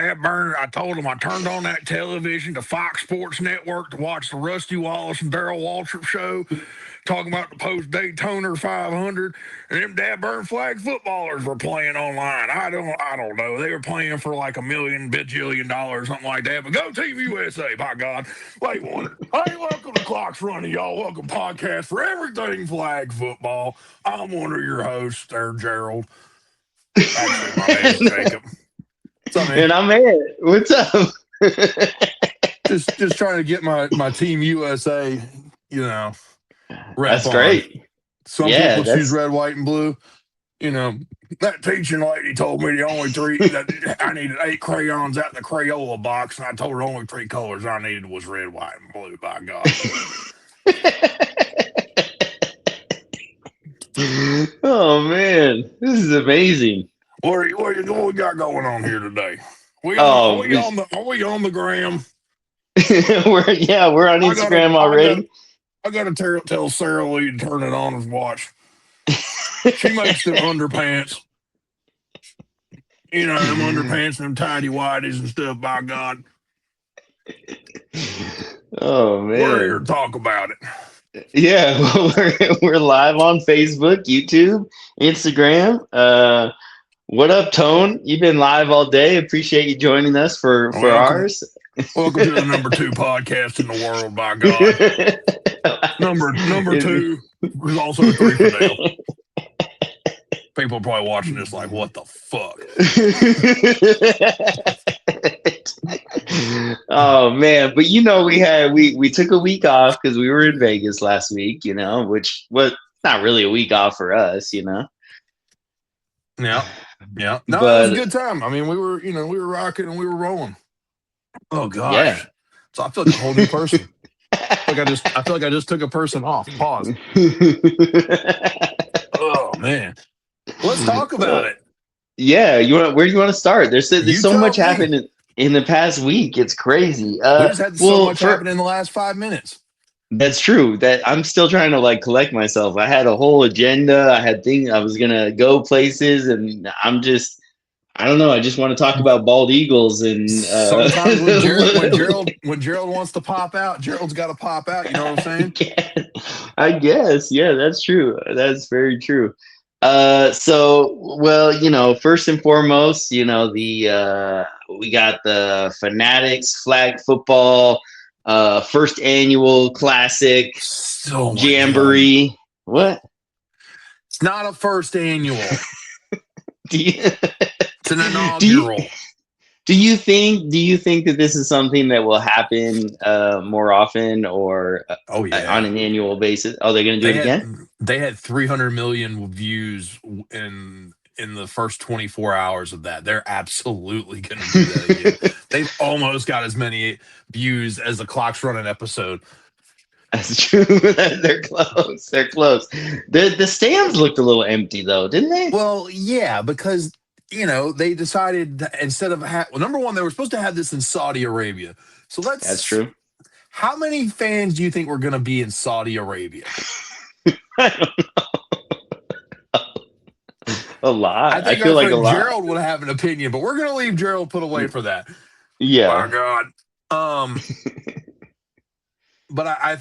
dad burned. I told him I turned on that television to Fox Sports Network to watch the Rusty Wallace and Darrell Waltrip show, talking about the post Daytona 500, and them dad burn flag footballers were playing online. I don't know. They were playing for like $1 million, bajillion, something like that. But go Team USA, by God. Wait one. Hey, welcome to Clock's Running, y'all. Welcome podcast for everything flag football. I'm one of your hosts there, Gerald. Actually, my name's Jacob. What's up, man? And I'm Ant. What's up? just trying to get my Team USA, rep That's on. great. Some Yeah, people choose red, white, and blue. That teaching lady told me the only three that I needed 8 crayons out in the Crayola box, and I told her the only 3 colors I needed was red, white, and blue. By God. Oh man, this is amazing. What we got going on here today? Are we on the gram? we're on Instagram already. I gotta tell Sarah Lee to turn it on and watch. She makes them underpants. Them underpants and them tidy whities and stuff, by God. Oh man. We're here to talk about it. Yeah, we're live on Facebook, YouTube, Instagram. What up, Tone? You've been live all day. Appreciate you joining us for ours. Welcome to the number 2 podcast in the world, by God. Number 2 was also 3 for Dale. People are probably watching this like, what the fuck? Oh man, but we took a week off because we were in Vegas last week, which was not really a week off for us, Yeah. No, but it was a good time. I mean, we were rocking and we were rolling. Oh gosh. Yeah. So I feel like a whole new person. I feel like I just took a person off. Pause. Oh man. Let's talk about it. Yeah, where do you want to start? There's so much happened in the past week. It's crazy. We just had so much happen in the last 5 minutes. That's true. That I'm still trying to collect myself. I had a whole agenda. I had things I was gonna go places, and I don't know. I just want to talk about bald eagles and sometimes when Gerald wants to pop out, Gerald's got to pop out. You know what I'm saying? I guess. Yeah, that's true. That's very true. First and foremost, we got the Fanatics flag football, first annual classic jamboree. What? It's not a first annual. It's an inaugural. Do you think that this is something that will happen more often or on an annual basis? Oh, they're going to do it again? They had 300 million views in the first 24 hours of that. They're absolutely going to do that again. They've almost got as many views as the Clock's Running episode. That's true. They're close. They're close. The stands looked a little empty, though, didn't they? Well, yeah, because they decided instead of number one, they were supposed to have this in Saudi Arabia. So that's true. How many fans do you think were going to be in Saudi Arabia? I don't know. A lot. I feel like a lot. Gerald would have an opinion, but we're going to leave Gerald put away for that. Yeah. My God. But I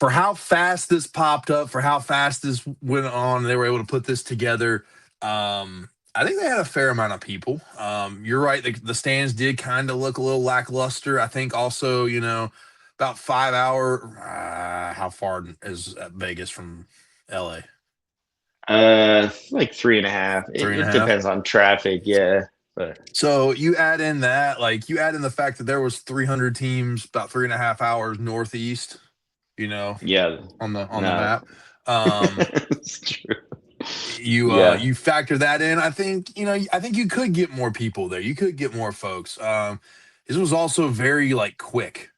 for how fast this popped up, for how fast this went on, they were able to put this together. I think they had a fair amount of people. You're right. The stands did kind of look a little lackluster. I think also, about 5 hour. How far is Vegas from LA? Like 3.5. It depends on traffic. Yeah. But so you add in that, you add in the fact that there was 300 teams, about 3.5 hours northeast. Yeah. On the map. It's true. You factor that in. I think you could get more people there. You could get more folks. This was also very quick.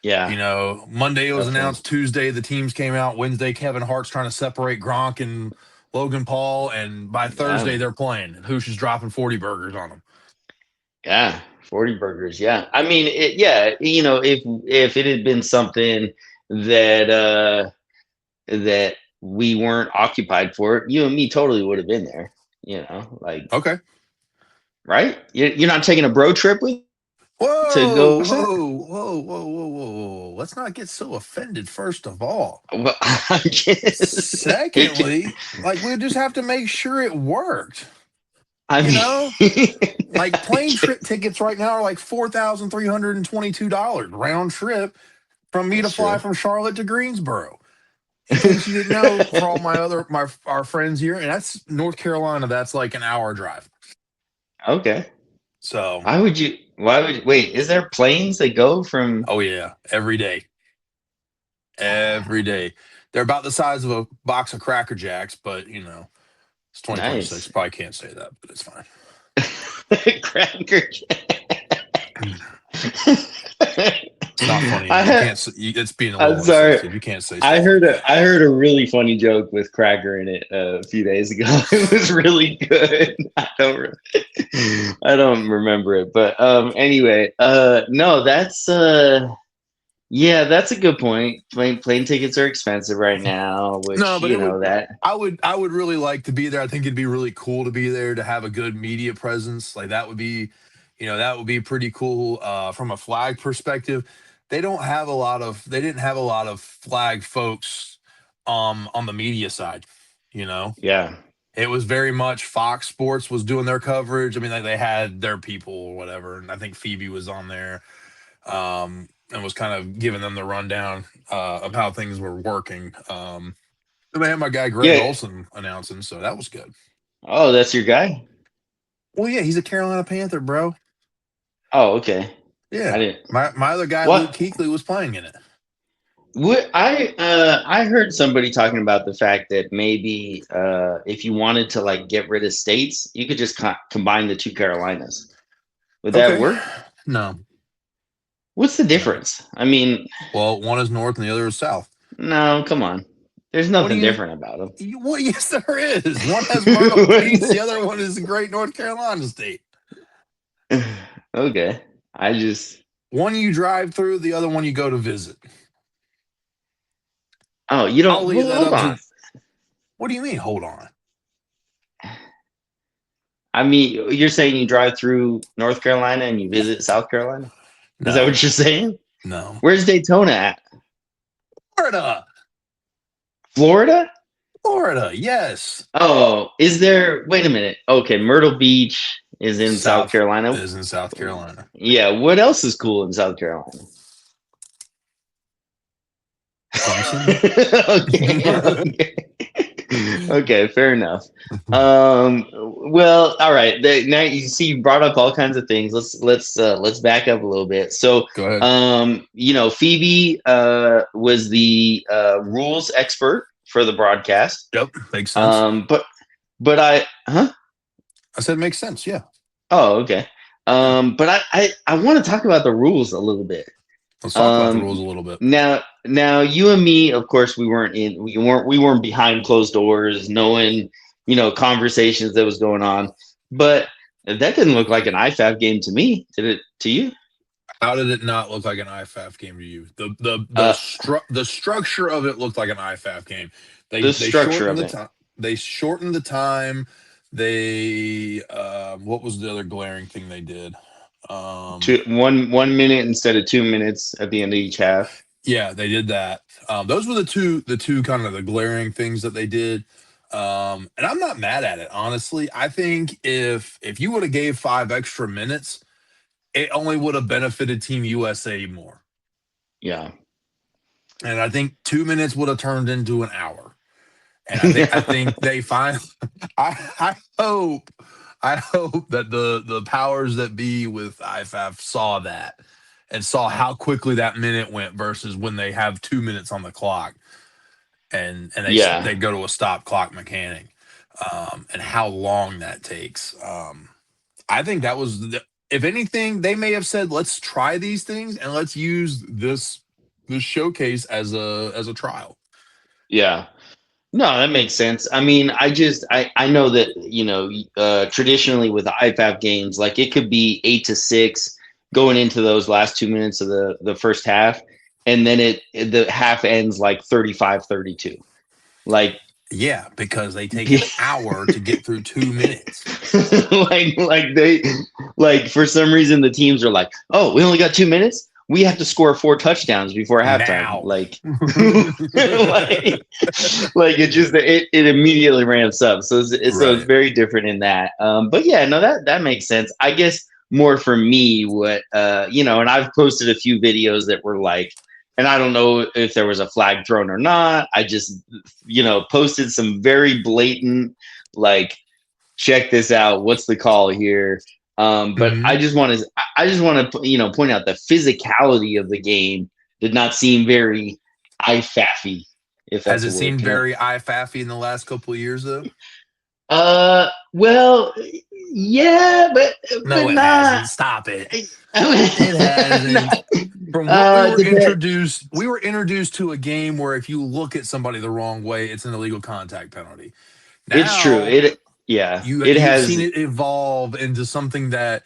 Yeah. Monday it was announced. Tuesday the teams came out. Wednesday Kevin Hart's trying to separate Gronk and Logan Paul, and by Thursday they're playing. And Hoosh is dropping 40 burgers on them. Yeah, 40 burgers. Yeah, I mean, if it had been something that we weren't occupied for, you and me totally would have been there. Okay. right? You're not taking a bro trip with to Whoa, go visit. whoa. Let's not get so offended, first of all. Well, I guess. Secondly, like we just have to make sure it worked. I You mean, know? Like plane trip tickets right now are like $4,322 round trip from me to that's fly true. from Charlotte to Greensboro. In case you didn't know, for all our friends here, and that's North Carolina, that's like an hour drive. Okay. So Wait, is there planes that go from oh yeah, every day. Every day. They're about the size of a box of Cracker Jacks, but it's 2026. nice Probably can't say that, but it's fine. Cracker It's not funny. I You had, can't. It's being a I'm little sorry. insensitive. You can't say stuff like that. I heard a really funny joke with cracker in it a few days ago. It was really good. I don't remember it, but anyway, no, that's yeah, that's a good point. Plane tickets are expensive right now, No, which but it would. that I would really like to be there. I think it'd be really cool to be there to have a good media presence. Like that would be pretty cool. From a flag perspective, they didn't have a lot of flag folks, on the media side. You know, yeah. it was very much Fox Sports was doing their coverage. I mean, like they had their people or whatever, and I think Phoebe was on there, and was kind of giving them the rundown, of how things were working. And they had my guy Greg Yeah. Olson announcing, so that was good. Oh, that's your guy? Well, yeah, he's a Carolina Panther, bro. Oh, okay. I Yeah, didn't. my other guy Luke What? Kuechly was playing in it. What I heard somebody talking about the fact that maybe if you wanted to like get rid of states, you could just combine the two Carolinas. Would that Okay, work? no, What's the no. difference? I mean, Well, one is north and the other is south. no, come on. There's What do nothing you? different about them. What? Yes, there is. One has Myrtle Beach. The other one is the Great North Carolina State. Okay. I just One you drive through, the other one you go to visit. Oh, you I'll don't leave well that hold up on. to. What do you mean? Hold on. I mean, you're saying you drive through North Carolina and you visit South Carolina? Is that No, what you're saying? no. Where's Daytona at? Florida, Florida? Florida. Yes. Oh, is there? Wait a minute. Okay, Myrtle Beach is in South South Carolina. is in South Carolina. Yeah, what else is cool in South Carolina? Clemson. Okay, okay, okay, fair enough. Well, all right. Now you see, you brought up all kinds of things. Let's back up a little bit. So, Go ahead. Phoebe was the rules expert for the broadcast. Yep, makes sense. But huh? I said makes sense. Yeah. Oh, okay. Yeah. But I want to talk about the rules a little bit. Let's talk about the rules a little bit. Now you and me, of course, we weren't behind closed doors, knowing, conversations that was going on. But that didn't look like an IFAF game to me. Did it to you? How did it not look like an IFAF game to you? Uh, The structure of it looked like an IFAF game. the They structure shortened of the it. time. They shortened the time. They what was the other glaring thing they did? One minute instead of 2 minutes at the end of each half. Yeah, they did that. Those were the two kind of the glaring things that they did. And I'm not mad at it, honestly. I think if you would have gave 5 extra minutes, it only would have benefited Team USA more. Yeah. And I think 2 minutes would have turned into an hour. And I think they finally. I hope that the powers that be with IFAF saw that and saw how quickly that minute went versus when they have 2 minutes on the clock and Yeah. they go to a stop clock mechanic, and how long that takes. I think that was if anything, they may have said, let's try these things and let's use this showcase as a trial. Yeah. No, that makes sense. I mean, I know that traditionally with the IFAF games, like it could be 8-6 going into those last 2 minutes of the first half, and then the half ends like 35-32. Like Yeah, because they take an hour to get through 2 minutes. like for some reason the teams are like, oh, we only got 2 minutes. We have to score 4 touchdowns before halftime. Now. Like, like it immediately ramps up. So it's Right. very different in that. But yeah, no, that makes sense. I guess more for me, what and I've posted a few videos that were like, and I don't know if there was a flag thrown or not. I just posted some very blatant like, check this out. What's the call here? But Mhm. I just want to point out the physicality of the game did not seem very eye-faffy, if Has that's a it word. seemed very eye-faffy in the last couple of years, though? Well, yeah, but No, it not. hasn't. Stop it. It Not, hasn't. From what depend, we were introduced to a game where if you look at somebody the wrong way, it's an illegal contact penalty. it's true. Now It you've seen has. it evolve into something that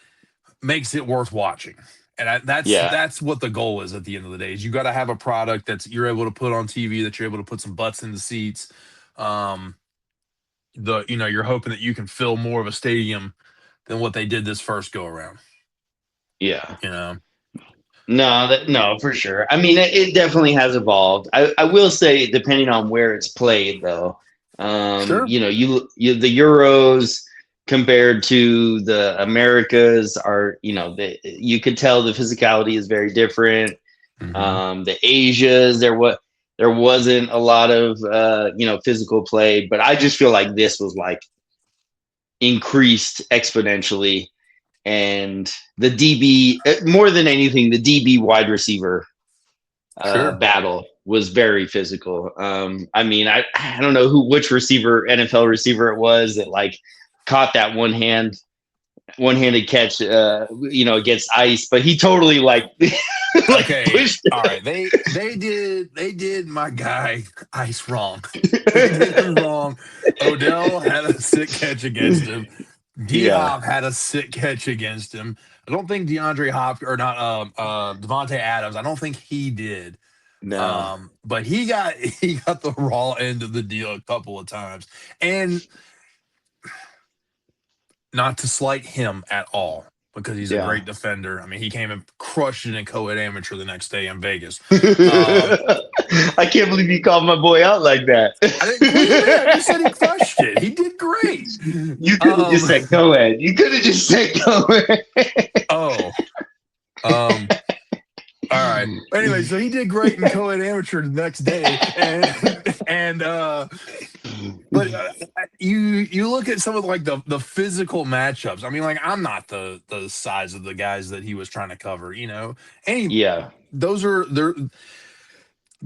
makes it worth watching. And Yeah, that's what the goal is at the end of the day. Is you got to have a product that's you're able to put on TV, that you're able to put some butts in the seats. Um, you're hoping that you can fill more of a stadium than what they did this first go around. yeah. You know, No, for sure. I mean, it definitely has evolved. I will say, depending on where it's played, though, sure. you the Euros compared to the Americas are, you could tell the physicality is very different. Hmm. The Asias, there wasn't a lot of physical play, but I just feel like this was like increased exponentially, and the DB, more than anything, the DB wide receiver Sure. battle was very physical. I mean, I don't know which receiver, NFL receiver it was that like caught that one-handed catch, against ice, but he totally like like Okay. pushed All right. They did my guy Ice wrong. They did him wrong. Odell had a sick catch against him. D yeah, Hop had a sick catch against him. I don't think DeAndre Hop or not Devontae Adams. I don't think he did. no, But he got the raw end of the deal a couple of times. And not to slight him at all, because he's a yeah. great defender. I mean, he came and crushed it in co-ed amateur the next day in Vegas. I can't believe you called my boy out like that. I didn't. What do you mean? I just said he crushed it. He did great. You could have just Um. said co-ed. You could have just said co-ed. Oh. Um. All right. Anyway, so he did great in co-ed amateur the next day, but you look at some of like the physical matchups. I mean, like I'm not the size of the guys that he was trying to cover. Any Yeah, those are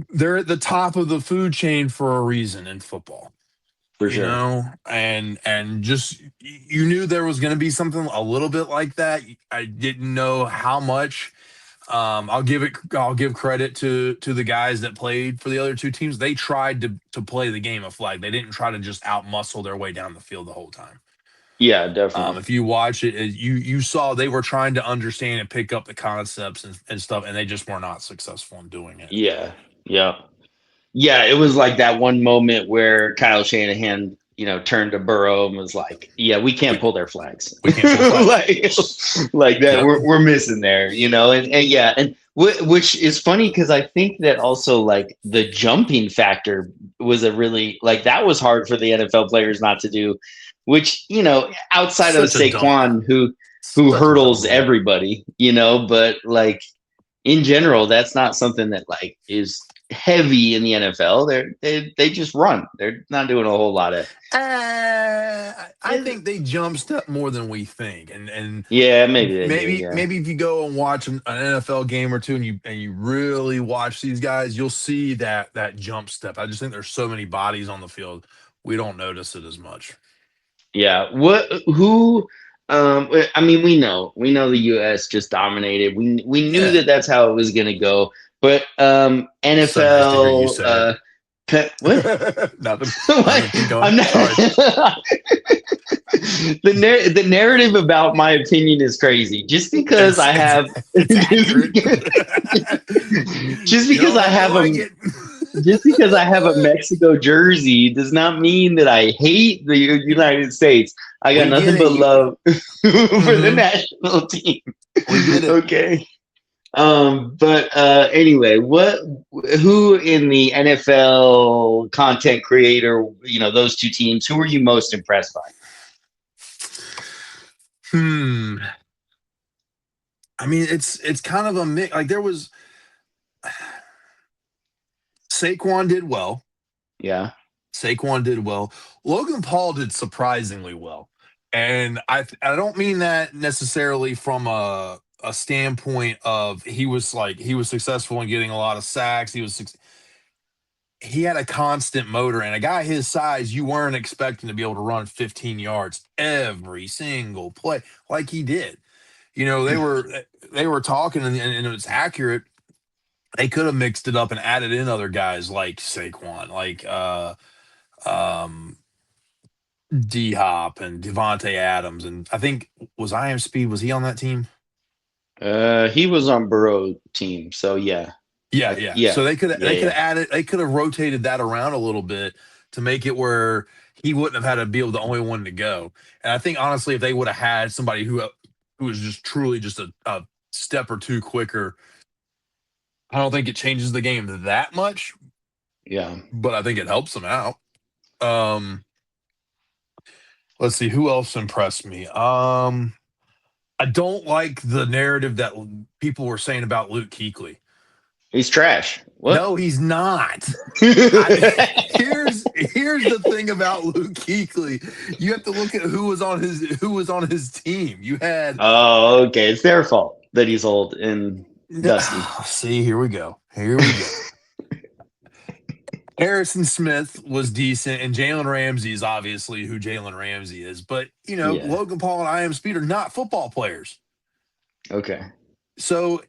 they're at the top of the food chain for a reason in football. for sure. And just you knew there was going to be something a little bit like that. I didn't know how much. I'll give credit to the guys that played for the other two teams. They tried to play the game of flag. They didn't try to just outmuscle their way down the field the whole time. Yeah, definitely. If you watch it, you saw they were trying to understand and pick up the concepts and stuff, and they just were not successful in doing it. Yeah, yeah, yeah. It was like that one moment where Kyle Shanahan, turned to Burrow and was like, "Yeah, we can't We pull their flags, we can't pull flags. like that. Yep. We're missing there, and yeah, and which is funny because I think that also like the jumping factor was a really like that was hard for the NFL players not to do, which outside of Such a dumb, Saquon who such a dumb hurdles rule. everybody, but like in general, that's not something that like is heavy in the NFL. They just run. They're not doing a whole lot of. I think they jump step more than we think, and Yeah, maybe they do. maybe Yeah, maybe if you go and watch an NFL game or two, and you really watch these guys, you'll see that jump step. I just think there's so many bodies on the field, we don't notice it as much. yeah. What? Who? I mean, we know the U.S. just dominated. We knew Yeah, that that's how it was going to go. But so nice to hear you NFL. say What? it. Nothing. Like, Keep going. I'm not. Sorry. The narrative about my opinion is crazy. Just because I have, It's accurate. just You because don't I have to have like a it. Just because I have a Mexico jersey does not mean that I hate the United States. I got We get nothing it. but love for the national team. We get it. Okay. But anyway, who in the NFL content creator, those two teams, who were you most impressed by? I mean, it's kind of a mix. Like there was Saquon did well. Yeah. Saquon did well. Logan Paul did surprisingly well. And I don't mean that necessarily from a standpoint of he was successful in getting a lot of sacks. He had a constant motor, and a guy his size, you weren't expecting to be able to run 15 yards every single play like he did. They were talking, and it was accurate. They could have mixed it up and added in other guys like Saquon, like D Hop and Devontae Adams, and I think was Speed. Was he on that team? He was on Burrow team, so yeah. Yeah. So they could have added, they could have rotated that around a little bit to make it where he wouldn't have had to be the only one to go. And I think honestly, if they would have had somebody who was just truly just a step or two quicker, I don't think it changes the game that much. Yeah. But I think it helps them out. Let's see, who else impressed me? I don't like the narrative that people were saying about Luke Kuechly. He's trash. What? No, he's not. Here's the thing about Luke Kuechly. You have to look at who was on his team. You had okay, it's their fault that he's old and dusty. See, here we go. Harrison Smith was decent, and Jalen Ramsey is obviously who Jalen Ramsey is. But Logan Paul and I Am Speed are not football players. Okay. So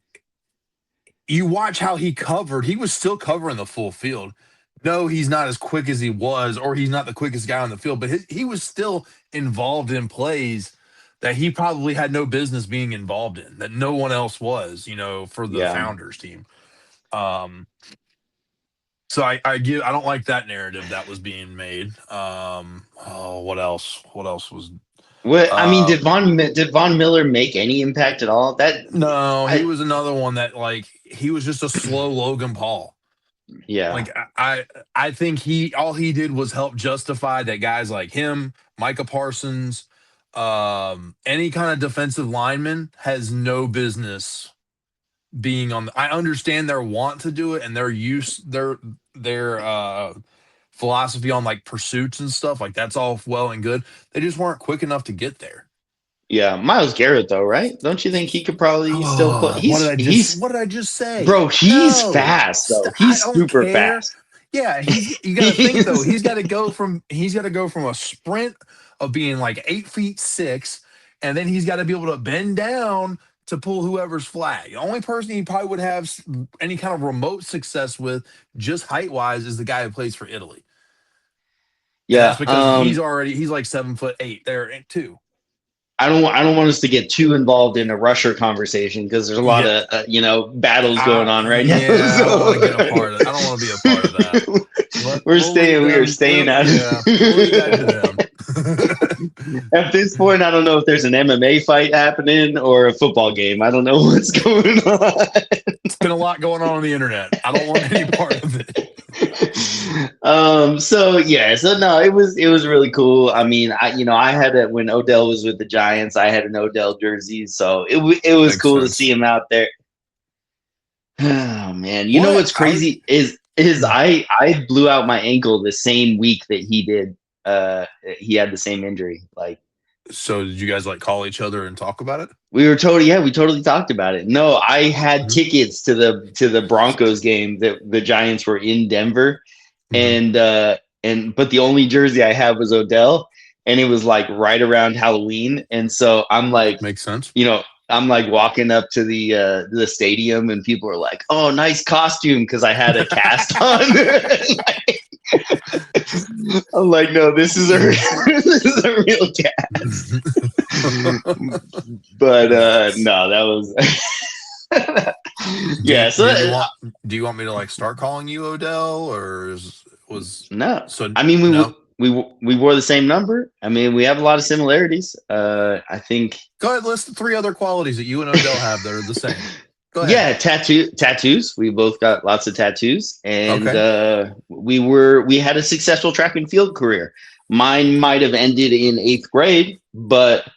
you watch how he covered. He was still covering the full field. No, he's not as quick as he was, or he's not the quickest guy on the field, but he was still involved in plays that he probably had no business being involved in, that no one else was, for the Founders team. So I don't like that narrative that was being made. What else? What else was? What I mean, did Von Miller make any impact at all? He was another one that he was just a slow Logan Paul. Yeah. I think all he did was help justify that guys like him, Micah Parsons, any kind of defensive lineman has no business being on. I understand their want to do it and their philosophy on pursuits and stuff. That's all well and good. They just weren't quick enough to get there. Yeah, Myles Garrett though, right? Don't you think he could probably still play? What did I just say? Bro, he's fast though. He's super fast. Yeah, you got to think though. He's got to go from a sprint of being 8'6", and then he's got to be able to bend down to pull whoever's flag. The only person he probably would have any kind of remote success with, just height wise, is the guy who plays for Italy. Yeah, and that's because he's 7'8" there too. I don't want us to get too involved in a rusher conversation because there's a lot of battles going on right now. Yeah, I don't want to get a part of. I don't want to be a part of that. We are staying out. At this point, I don't know if there's an MMA fight happening or a football game. I don't know what's going on. It's been a lot going on the internet. I don't want any part of it. So no, it was really cool. I mean, I had it when Odell was with the Giants. I had an Odell jersey, so it was Makes cool sense. To see him out there. Oh man, you know what's crazy is I blew out my ankle the same week that he did. He had the same injury. So did you guys call each other and talk about it? We totally talked about it. No, I had tickets to the Broncos game that the Giants were in Denver. Mm-hmm. But the only jersey I had was Odell, and it was right around Halloween. And so I'm makes sense. I'm walking up to the stadium, and people are like, "Oh, nice costume," because I had a cast on. I'm like, no, this is a real cast. But no, that was Yeah. So do you want me to like start calling you Odell, or was no. so? I mean, No? we wore the same number. I mean, we have a lot of similarities. I think. Go ahead, list the 3 other qualities that you and Odell have that are the same. Go ahead. Yeah, tattoos. We both got lots of tattoos, and Okay. we had a successful track and field career. Mine might have ended in 8th grade, but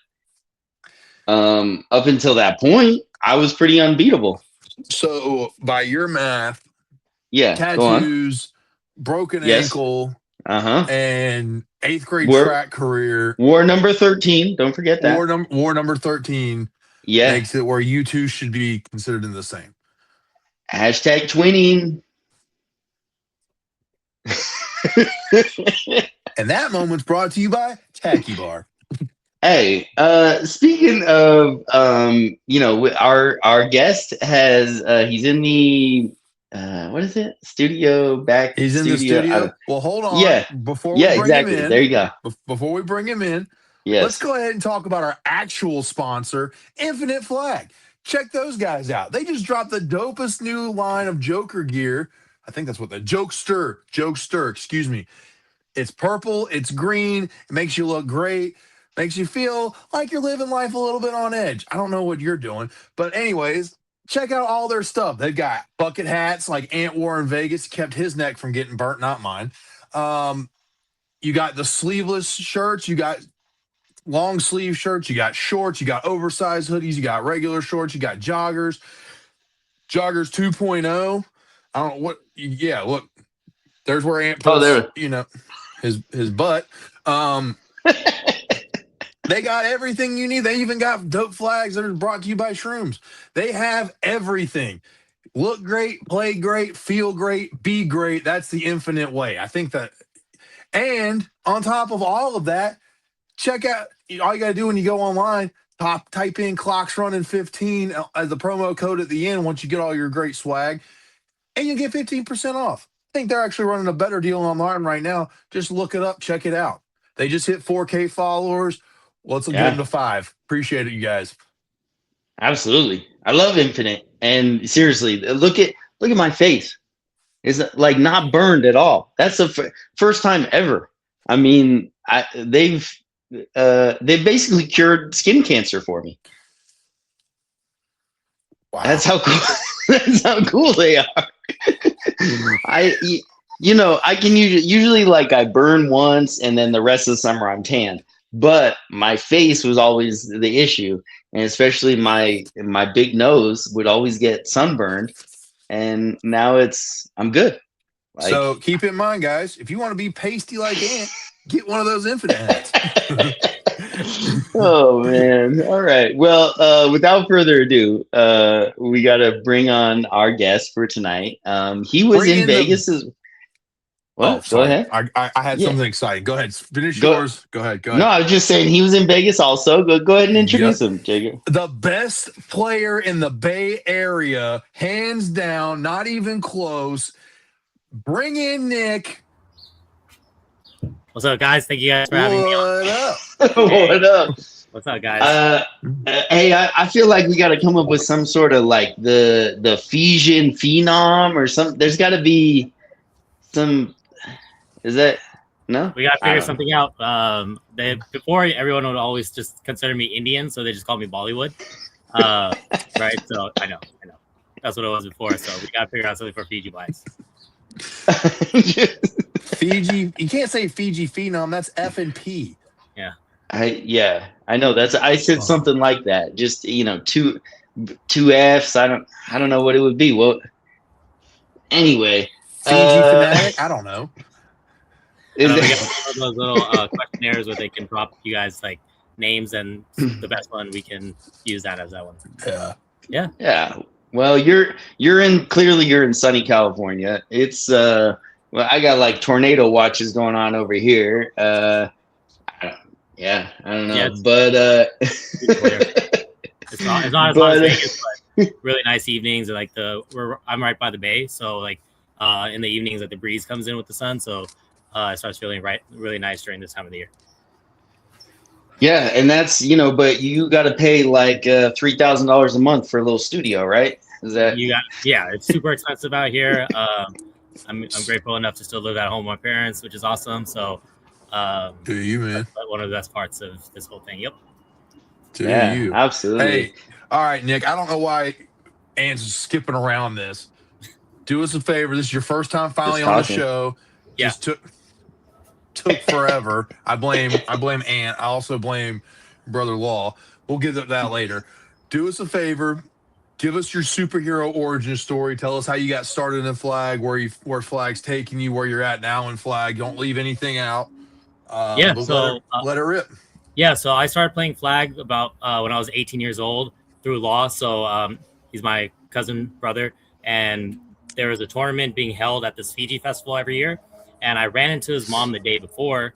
up until that point, I was pretty unbeatable. So, by your math, Yeah, tattoos, broken yes. ankle, Uh-huh. and 8th grade track career. War number 13. Don't forget that. War number 13 makes it where you two should be considered in the same. Hashtag twinning. And that moment's brought to you by Tacky Bar. Hey, speaking of, our guest has, he's in the, what is it? Studio back. He's in the studio. Well, hold on. Yeah. Before we bring him in, there you go. Before we bring him in, yes. Let's go ahead and talk about our actual sponsor, Infinite Flag. Check those guys out. They just dropped the dopest new line of Joker gear. I think that's what the Jokester, excuse me. It's purple, it's green, it makes you look great, makes you feel like you're living life a little bit on edge. I don't know what you're doing, but anyways, check out all their stuff. They've got bucket hats like Ant wore in Vegas, kept his neck from getting burnt, not mine. You got the sleeveless shirts, you got long sleeve shirts, you got shorts, you got oversized hoodies, you got regular shorts, you got joggers 2.0. I don't know what. Yeah, look, there's where Ant puts, his butt. They got everything you need. They even got dope flags that are brought to you by Shrooms. They have everything. Look great, play great, feel great, be great. That's the infinite way. I think that. And on top of all of that, check out, all you got to do when you go online, type in Clocks Running 15 as the promo code at the end once you get all your great swag, and you get 15% off. I think they're actually running a better deal online right now. Just look it up, check it out. They just hit 4K followers. Let's get them to 5. Appreciate it, you guys. Absolutely. I love Infinite. And seriously, look at my face. It's like not burned at all. That's the first time ever. I mean, they've basically cured skin cancer for me. Wow. That's how cool. That's how cool they are. I can usually like I burn once and then the rest of the summer I'm tanned. But my face was always the issue, and especially my big nose would always get sunburned. And now I'm good. So keep in mind, guys, if you want to be pasty like Ant, get one of those Infinite hats. Oh man! All right. Well, without further ado, we got to bring on our guest for tonight. He was in Vegas. What? Go ahead. I had something exciting. Go ahead. Finish yours. Go ahead. No, I was just saying he was in Vegas also. Go ahead and introduce him, Jacob. The best player in the Bay Area, hands down, not even close. Bring in Nik. What's up, guys? Thank you guys for having me on. What up? What's up, guys? Hey, I feel like we got to come up with some sort of like the Fijian phenom or something. There's got to be some. Is that no? We got to figure something out. Before everyone would always just consider me Indian, so they just call me Bollywood. Right? So I know. That's what it was before. So we got to figure out something for Fiji Blacks. Fiji, you can't say Fiji phenom. That's F and P. Yeah. I know. I said something like that. Just two F's. I don't know what it would be. Well, anyway, Fiji fanatic. I don't know. We got those little questionnaires where they can drop you guys like names, and the best one we can use that as that one. Yeah. Well, you're in sunny California. It's I got like tornado watches going on over here. I don't know, but it's not as hot as Vegas, but really nice evenings. Like I'm right by the bay, so like in the evenings, like the breeze comes in with the sun, so it starts feeling really nice during this time of the year. Yeah, and that's but you got to pay like $3,000 a month for a little studio, right? Is that it's super expensive out here. I'm grateful enough to still live at home with my parents, which is awesome. So, Do you, man? that's one of the best parts of this whole thing. Yep. Do yeah, you? absolutely. Hey, all right, Nick. I don't know why Ant's skipping around this. Do us a favor. This is your first time finally Just on the talking. show. Yeah. Just took forever. I blame Ant. I also blame Brother Law. We'll get to that later. Do us a favor. Give us your superhero origin story. Tell us how you got started in Flag, where Flag's taking you, where you're at now in Flag. Don't leave anything out. Yeah, But so, let it rip. Yeah, so I started playing Flag about when I was 18 years old through Law. So he's my cousin brother, and there was a tournament being held at this Fiji festival every year, and I ran into his mom the day before,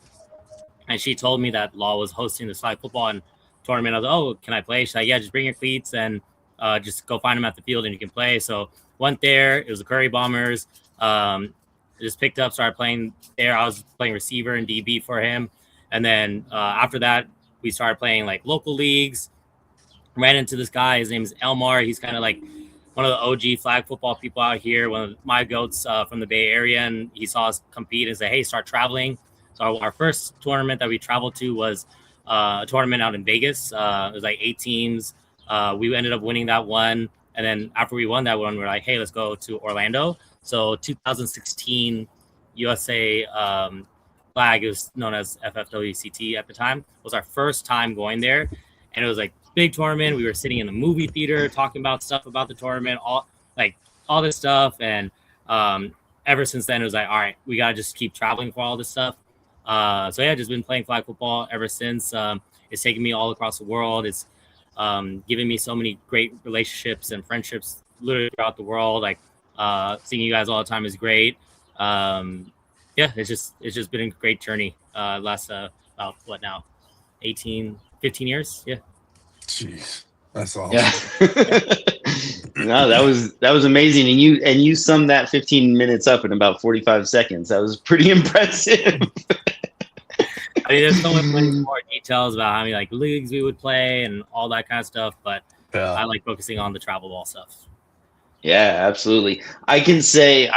and she told me that Law was hosting this flag football and tournament. I was like, oh, can I play? She's like, yeah, just bring your cleats and just go find him at the field and you can play. So went there. It was the Curry Bombers. Just picked up, started playing there. I was playing receiver and DB for him. And then after that, we started playing like local leagues. Ran into this guy. His name is Elmar. He's kind of like one of the OG flag football people out here, one of my goats from the Bay Area. And he saw us compete and said, hey, start traveling. So our first tournament that we traveled to was a tournament out in Vegas. It was like 8 teams. We ended up winning that one. And then after we won that one, we're like, hey, let's go to Orlando. So 2016 USA flag, it was known as FFWCT at the time, was our first time going there. And it was like big tournament. We were sitting in the movie theater talking about stuff about the tournament, all this stuff. And ever since then, it was like, all right, we got to just keep traveling for all this stuff. So yeah, just been playing flag football ever since. It's taken me all across the world. It's given me so many great relationships and friendships literally throughout the world. Like seeing you guys all the time is great. Yeah, it's just been a great journey. Last about what now, 15 years. Yeah. Jeez, that's awesome. Yeah. No, that was amazing, and you summed that 15 minutes up in about 45 seconds. That was pretty impressive. I mean, there's so many more details about how many like leagues we would play and all that kind of stuff, but I like focusing on the travel ball stuff. Yeah, absolutely. I can say,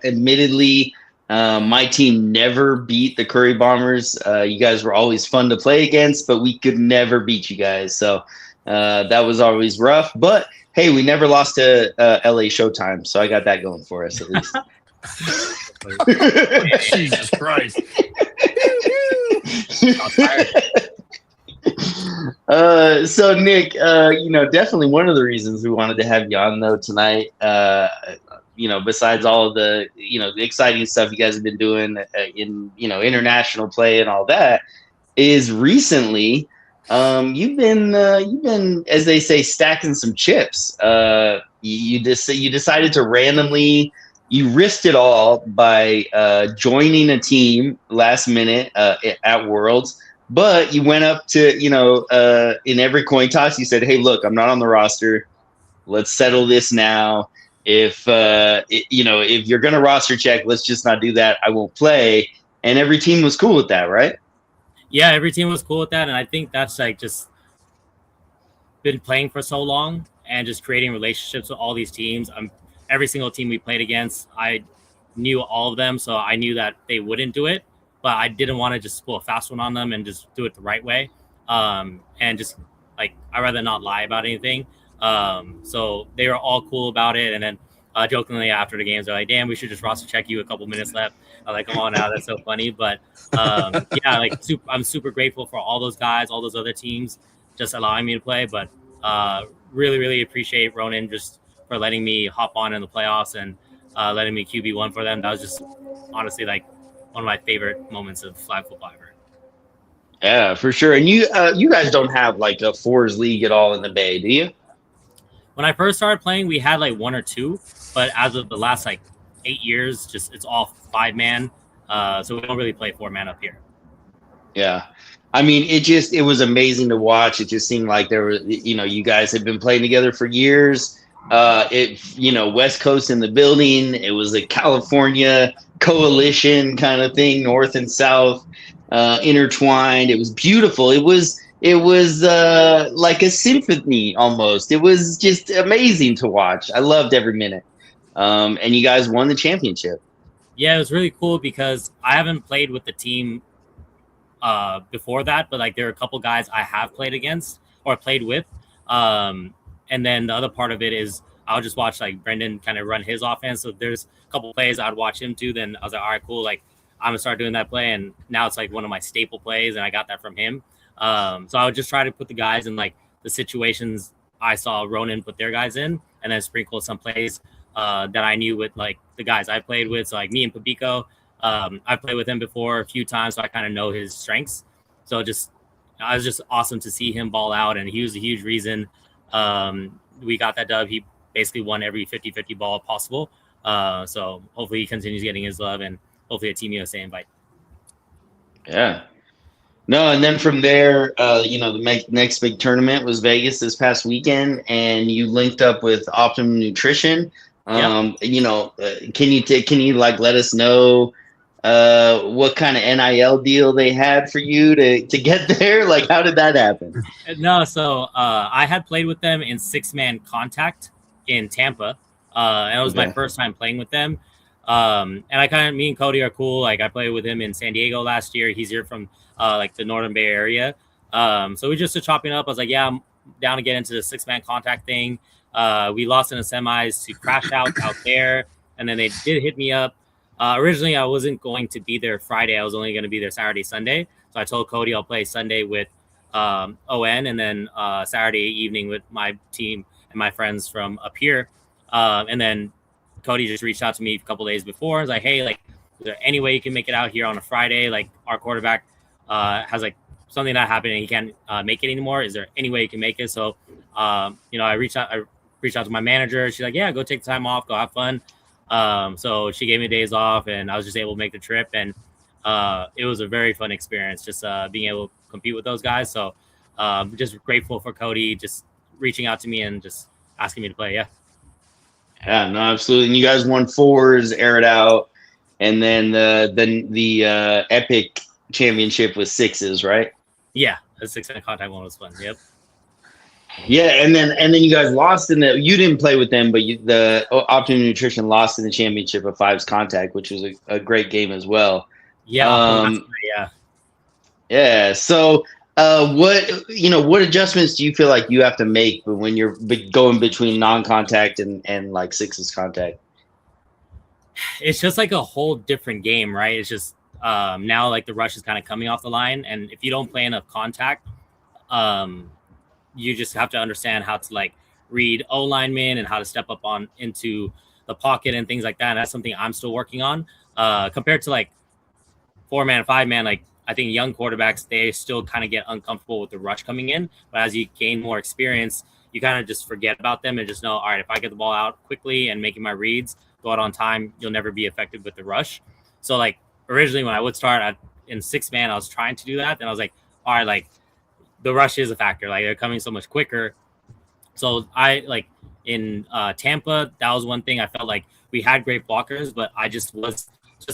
admittedly, my team never beat the Curry Bombers. You guys were always fun to play against, but we could never beat you guys. So that was always rough. But hey, we never lost to LA Showtime, so I got that going for us at least. Jesus Christ. So Nick, definitely one of the reasons we wanted to have you on though tonight, besides all of the, the exciting stuff you guys have been doing in, international play and all that, is recently you've been, as they say, stacking some chips. You decided to randomly, you risked it all by joining a team last minute at Worlds. But you went up to, in every coin toss, you said, hey, look, I'm not on the roster. Let's settle this now. If you're going to roster check, let's just not do that. I won't play. And every team was cool with that, right? Yeah, every team was cool with that. And I think that's like just been playing for so long and just creating relationships with all these teams. Every single team we played against, I knew all of them. So I knew that they wouldn't do it. But I didn't want to just pull a fast one on them and just do it the right way. And just like, I'd rather not lie about anything. So they were all cool about it. And then jokingly after the games, they're like, damn, we should just roster check you, a couple minutes left. I'm like, come on now, that's so funny. But yeah, like I'm super grateful for all those guys, all those other teams just allowing me to play. But really, really appreciate Ronan just for letting me hop on in the playoffs and letting me QB1 for them. That was just honestly like one of my favorite moments of flag football ever. Yeah, for sure. And you guys don't have like a fours league at all in the Bay, do you? When I first started playing, we had like 1 or 2, but as of the last like 8 years, just it's all 5-man. So we don't really play 4-man up here. Yeah. I mean, it was amazing to watch. It just seemed like there was, you guys had been playing together for years. West Coast in the building. It was a California coalition kind of thing, North and South intertwined. It was beautiful. It was like a symphony almost. It was just amazing to watch. I loved every minute. And you guys won the championship. Yeah, it was really cool because I haven't played with the team before that, but like there are a couple guys I have played against or played with. And then the other part of it is I'll just watch like Brendan kind of run his offense. So there's a couple plays I'd watch him do. Then I was like, all right, cool. Like I'm gonna start doing that play, and now it's like one of my staple plays, and I got that from him. So I would just try to put the guys in like the situations I saw Ronan put their guys in, and then sprinkle some plays that I knew with like the guys I played with. So like me and Papico, I played with him before a few times, so I kind of know his strengths. So it was just awesome to see him ball out, and he was a huge reason we got that dub. He basically won every 50-50 ball possible. So hopefully he continues getting his love, and hopefully a Team USA invite. Yeah. No, and then from there, the next big tournament was Vegas this past weekend, and you linked up with Optimum Nutrition. Yep. Can you like let us know what kind of NIL deal they had for you to get there? Like, how did that happen? No, so I had played with them in 6-man contact in Tampa, and it was my first time playing with them. And me and Cody are cool. Like I played with him in San Diego last year. He's here from like the Northern Bay Area. So we just chopping up. I was like, yeah, I'm down to get into the 6-man contact thing. We lost in the semis to Crash Out there, and then they did hit me up. Originally, I wasn't going to be there Friday. I was only going to be there Saturday, Sunday. So I told Cody I'll play Sunday with ON, and then Saturday evening with my team and my friends from up here. And then Cody just reached out to me a couple days before. I was like, hey, like, is there any way you can make it out here on a Friday? Like, our quarterback has like something that happened and he can't make it anymore. Is there any way you can make it? So, I reached out to my manager. She's like, yeah, go take the time off, go have fun. So she gave me days off, and I was just able to make the trip, and it was a very fun experience just being able to compete with those guys. So just grateful for Cody just reaching out to me and just asking me to play. Yeah, no, absolutely. And you guys won 4s, air it out, and then the Epic Championship was 6s, right? Yeah, the 6-man contact one was fun. Yep. Yeah, and then you guys lost you didn't play with them, but the Optimum Nutrition lost in the championship of 5s contact, which was a great game as well. Yeah. Yeah. So what adjustments do you feel like you have to make when you're going between non-contact and like 6s contact? It's just like a whole different game, right? It's just now like the rush is kind of coming off the line, and if you don't play enough contact, you just have to understand how to like read O linemen and how to step up into the pocket and things like that. And that's something I'm still working on. Compared to like 4-man, 5-man, like I think young quarterbacks, they still kind of get uncomfortable with the rush coming in. But as you gain more experience, you kind of just forget about them and just know, all right, if I get the ball out quickly and making my reads, go out on time, you'll never be affected with the rush. So like originally when I would start in 6-man, I was trying to do that. Then I was like, all right, like the rush is a factor. Like they're coming so much quicker. So I like in Tampa, that was one thing I felt like we had great blockers, but I just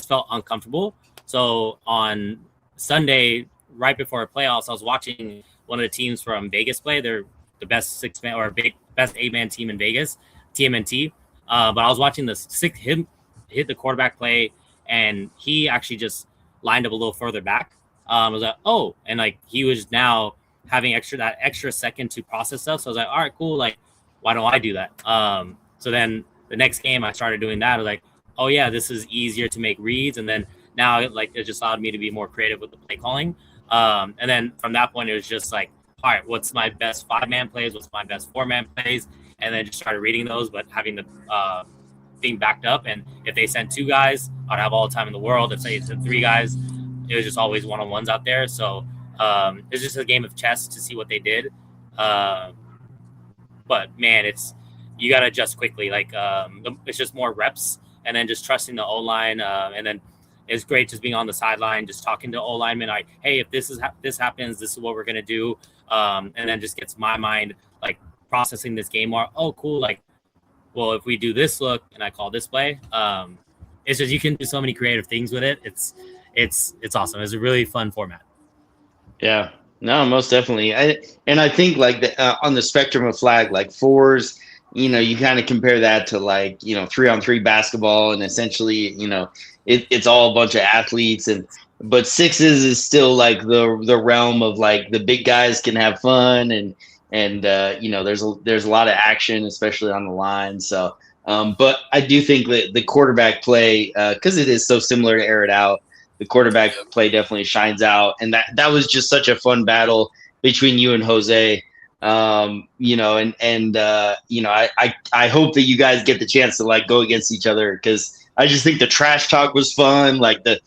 felt uncomfortable. So on Sunday, right before our playoffs, I was watching one of the teams from Vegas play. They're the best 6-man or best 8-man team in Vegas, TMNT. But I was watching him hit the quarterback play, and he actually just lined up a little further back. I was like, oh, and like he was now having that extra second to process stuff. So I was like, all right, cool. Like, why don't I do that? So then the next game I started doing that. I was like, oh yeah, this is easier to make reads. And then now it just allowed me to be more creative with the play calling. And then from that point, it was just like, all right, what's my best 5-man plays? What's my best 4-man plays? And then just started reading those, but having the being backed up. And if they sent 2 guys, I'd have all the time in the world. If they sent 3 guys, it was just always one-on-ones out there. So it's just a game of chess to see what they did. But man, you got to adjust quickly. Like it's just more reps, and then just trusting the O-line. And then it's great just being on the sideline, just talking to O-linemen like, hey, if this happens, this is what we're going to do. And then just gets my mind like processing this game more. Oh, cool. Like well, if we do this look and I call this play, it's just you can do so many creative things with it. It's awesome. It's a really fun format. Yeah, no, most definitely. I think like on the spectrum of flag, like fours, you kind of compare that to like 3-on-3 basketball, and essentially it's all a bunch of athletes, but sixes is still like the realm of like the big guys can have fun, and there's a lot of action, especially on the line. So, but I do think that the quarterback play, because it is so similar to air it out, the quarterback play definitely shines out, and that was just such a fun battle between you and Jose. I hope that you guys get the chance to like go against each other, because I just think the trash talk was fun. Like it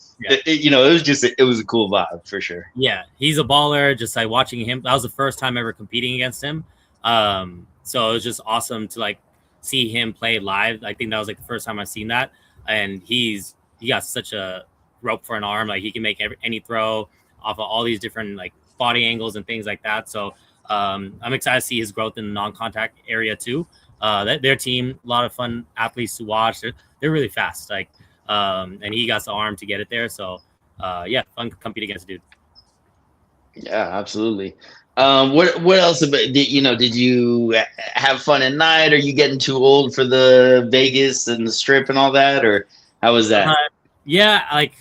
was a cool vibe for sure. Yeah, he's a baller. Just like watching him, that was the first time ever competing against him. So it was just awesome to like see him play live. I think that was like the first time I've seen that, and he got such a rope for an arm. Like he can make any throw off of all these different like body angles and things like that. So I'm excited to see his growth in the non-contact area too. Their team, a lot of fun athletes to watch. They're really fast. Like, and he got the arm to get it there. So yeah, fun to compete against dude. Yeah, absolutely. What else about did you have fun at night? Are you getting too old for the Vegas and the Strip and all that, or how was that? Yeah, like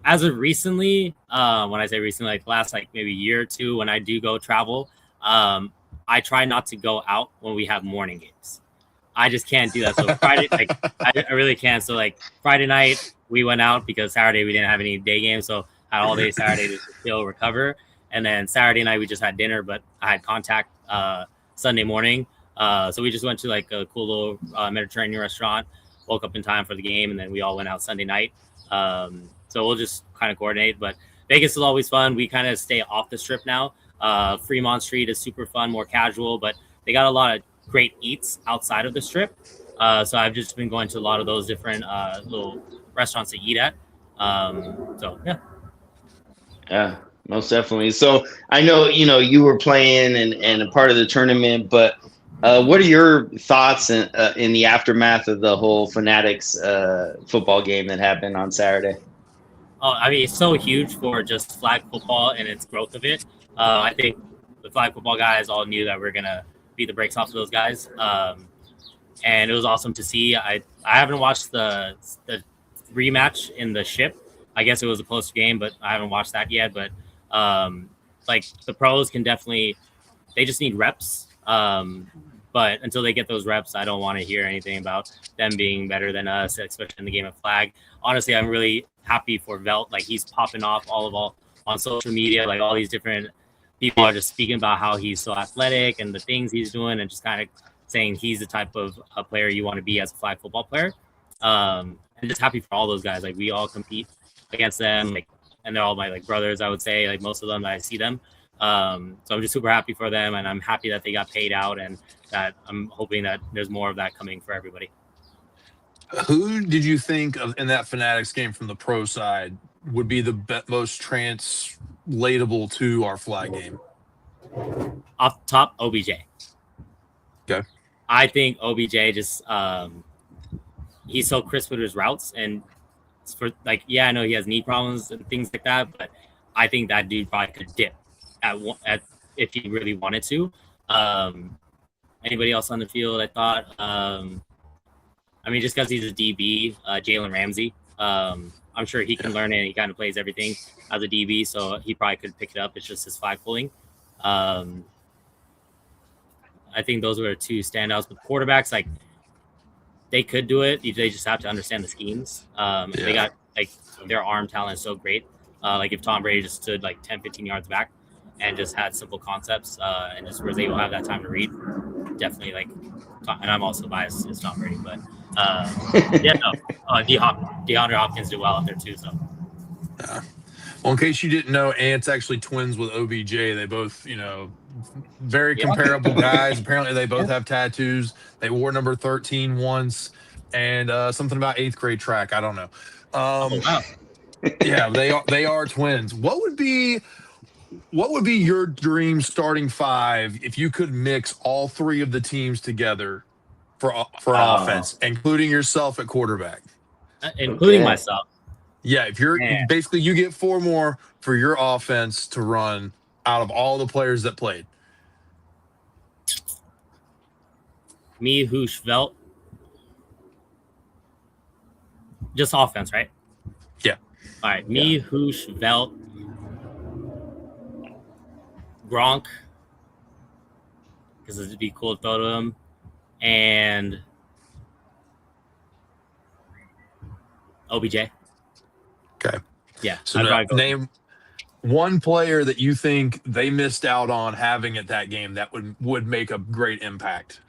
as of recently, when I say recently, like last like maybe year or two, when I do go travel, I try not to go out when we have morning games. I just can't do that. So Friday, like I really can't. So like Friday night we went out because Saturday we didn't have any day games, so I had all day Saturday to still recover. And then Saturday night we just had dinner, but I had contact Sunday morning. So we just went to like a cool little Mediterranean restaurant, woke up in time for the game, and then we all went out Sunday night. So we'll just kind of coordinate. But Vegas is always fun. We kind of stay off the Strip now. Fremont Street is super fun, more casual, but they got a lot of great eats outside of the Strip. So I've just been going to a lot of those different little restaurants to eat at. So yeah. Yeah, most definitely. So I know you were playing and a part of the tournament, but what are your thoughts in the aftermath of the whole Fanatics football game that happened on Saturday? Oh, I mean, it's so huge for just flag football and its growth of it. I think the flag football guys all knew that we're gonna beat the brakes off of those guys, and it was awesome to see. I haven't watched the rematch in the Ship. I guess it was a close game, but I haven't watched that yet. But like the pros can definitely, they just need reps. But until they get those reps, I don't want to hear anything about them being better than us, especially in the game of flag. Honestly, I'm really happy for Velt. Like he's popping off all on social media. Like all these different people are just speaking about how he's so athletic and the things he's doing, and just kind of saying he's the type of player you want to be as a flag football player. And just happy for all those guys. Like we all compete against them, like, and they're all my like brothers, I would say, like most of them that I see them. So I'm just super happy for them, and I'm happy that they got paid out, and that I'm hoping that there's more of that coming for everybody. Who did you think of in that Fanatics game from the pro side would be the most translatable to our flag game? Off the top, OBJ. Okay. I think OBJ just he's so crisp with his routes, and for like, yeah, I know he has knee problems and things like that, but I think that dude probably could dip at if he really wanted to. Anybody else on the field? I thought, I mean, just because he's a DB, Jalen Ramsey. I'm sure he can learn it. And he kind of plays everything as a DB, so he probably could pick it up. It's just his flag pulling. I think those were two standouts. But quarterbacks, like, they could do it. They just have to understand the schemes. They got, like, their arm talent is so great. Like, if Tom Brady just stood, like, 10, 15 yards back and just had simple concepts and just was able to have that time to read, definitely, like, and I'm also biased as Tom Brady, but DeAndre Hopkins did well out there too. So, well, in case you didn't know, Ant's actually twins with OBJ. They both, very comparable guys. Apparently, they both have tattoos. They wore number 13 once, and something about 8th grade track. I don't know. wow. Yeah, they are twins. What would be your dream starting five if you could mix all three of the teams together for offense, including yourself at quarterback. Including Okay. myself. Yeah, if you're Yeah. basically you get 4 more for your offense to run out of all the players that played. Me, Hoosh, Velt. Just offense, right? Yeah. All right. Me, Hoosh, Velt, Gronk, because it'd be cool to throw to him, and OBJ. Okay. Yeah. So I'd now, probably go. name one player that you think they missed out on having at that game that would make a great impact.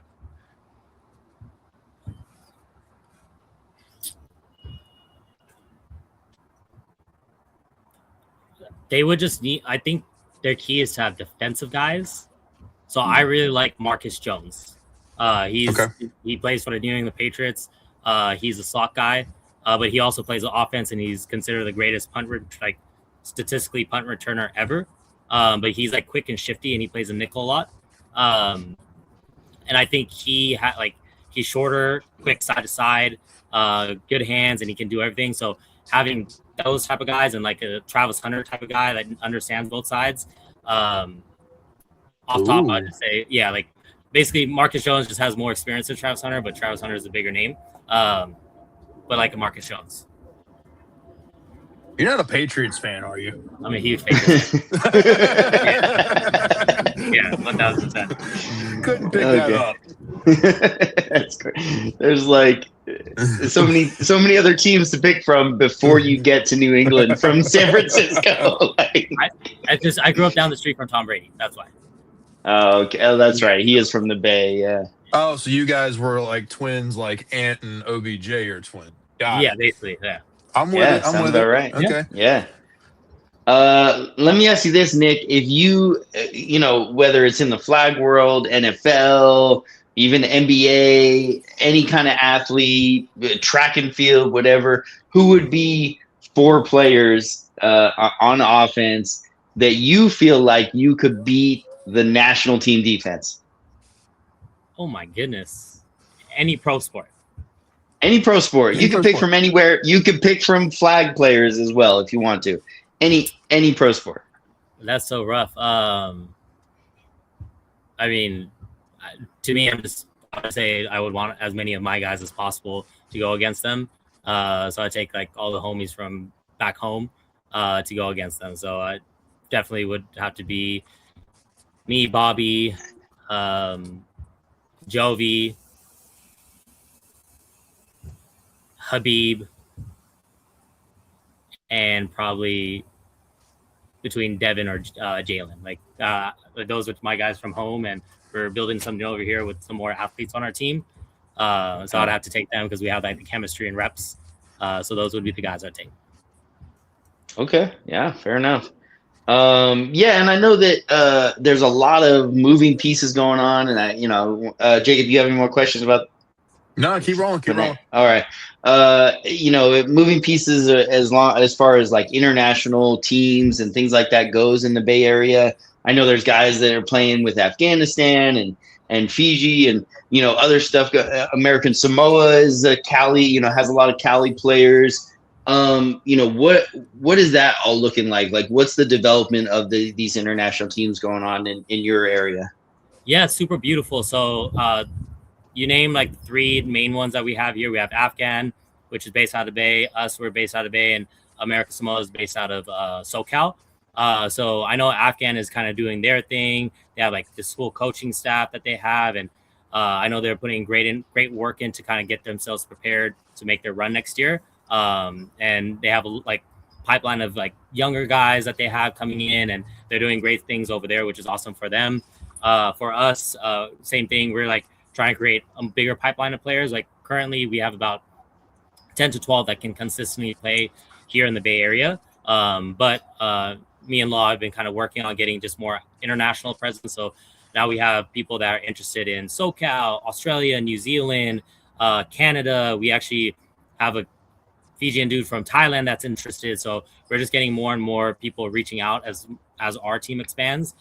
They would just need. I think their key is to have defensive guys. So I really like Marcus Jones. He plays for the New England Patriots. He's a slot guy, but he also plays the offense, and he's considered the greatest statistically punt returner ever. But he's like quick and shifty, and he plays a nickel a lot. And I think he's shorter, quick side to side, good hands, and he can do everything. So having those type of guys and like a Travis Hunter type of guy that understands both sides. Off top, I'd just say, yeah, like basically Marcus Jones just has more experience than Travis Hunter, but Travis Hunter is a bigger name. But like a Marcus Jones. You're not a Patriots fan, are you? I'm a huge Patriots fan. Yeah, 1000%. Couldn't pick that up. That's great. There's like so many other teams to pick from before you get to New England from San Francisco. I grew up down the street from Tom Brady. That's why. Oh, okay. Oh, that's right. He is from the Bay. Yeah. Oh, so you guys were like twins, like Ant and OBJ are twins. Yeah, basically. Yeah. I'm with it. I'm with it. Right. Okay. Yeah. Let me ask you this, Nick. If you, whether it's in the flag world, NFL, even NBA, any kind of athlete, track and field, whatever, who would be 4 players on offense that you feel like you could beat the national team defense? Oh my goodness. Any pro sport. Any pro sport. You can pick from anywhere. You can pick from flag players as well if you want to. Any pro sport. That's so rough. I mean, to me, I would say I would want as many of my guys as possible to go against them. So I take like all the homies from back home to go against them. So I definitely would have to be me, Bobby, Jovi, Habib, and probably between Devin or Jalen. Like those are my guys from home, and we're building something over here with some more athletes on our team. So I'd have to take them because we have like the chemistry and reps. So those would be the guys I'd take. Okay. Yeah, fair enough. Yeah, and I know that there's a lot of moving pieces going on, and Jacob, you have any more questions about? No, keep rolling. All right. Moving pieces as far as like international teams and things like that goes in the Bay Area. I know there's guys that are playing with Afghanistan and Fiji and other stuff. American Samoa is Cali. Has a lot of Cali players. What is that all looking like? Like, what's the development of these international teams going on in your area? Yeah, it's super beautiful. So you name like 3 main ones that we have here. We have Afghan, which is based out of Bay. We're based out of Bay, and America Samoa is based out of SoCal. So I know Afghan is kind of doing their thing. They have like the school coaching staff that they have, and I know they're putting great work in to kind of get themselves prepared to make their run next year. And they have a like pipeline of like younger guys that they have coming in, and they're doing great things over there, which is awesome for them. For us, same thing. We're like trying to create a bigger pipeline of players. Like currently we have about 10 to 12 that can consistently play here in the Bay Area. But me and Law have been kind of working on getting just more international presence. So now we have people that are interested in SoCal, Australia, New Zealand, Canada. We actually have a Fijian dude from Thailand that's interested. So we're just getting more and more people reaching out as our team expands.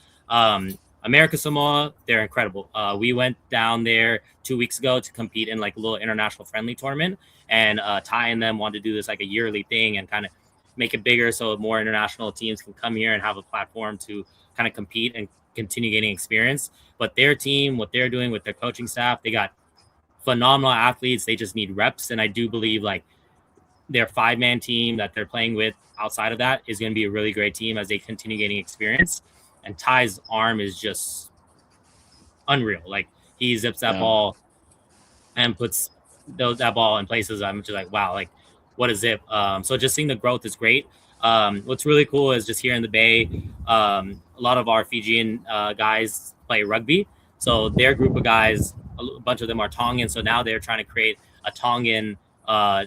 America Samoa, they're incredible. We went down there 2 weeks ago to compete in like a little international friendly tournament, and Ty and them wanted to do this like a yearly thing and kind of make it bigger so more international teams can come here and have a platform to kind of compete and continue gaining experience. But their team, what they're doing with their coaching staff, they got phenomenal athletes. They just need reps, and I do believe like their 5-man team that they're playing with outside of that is going to be a really great team as they continue gaining experience. And Ty's arm is just unreal. Like he zips that ball and puts that ball in places. I'm just like, wow, like what a zip. So just seeing the growth is great. What's really cool is just here in the Bay, a lot of our Fijian guys play rugby. So their group of guys, a bunch of them are Tongan. So now they're trying to create a Tongan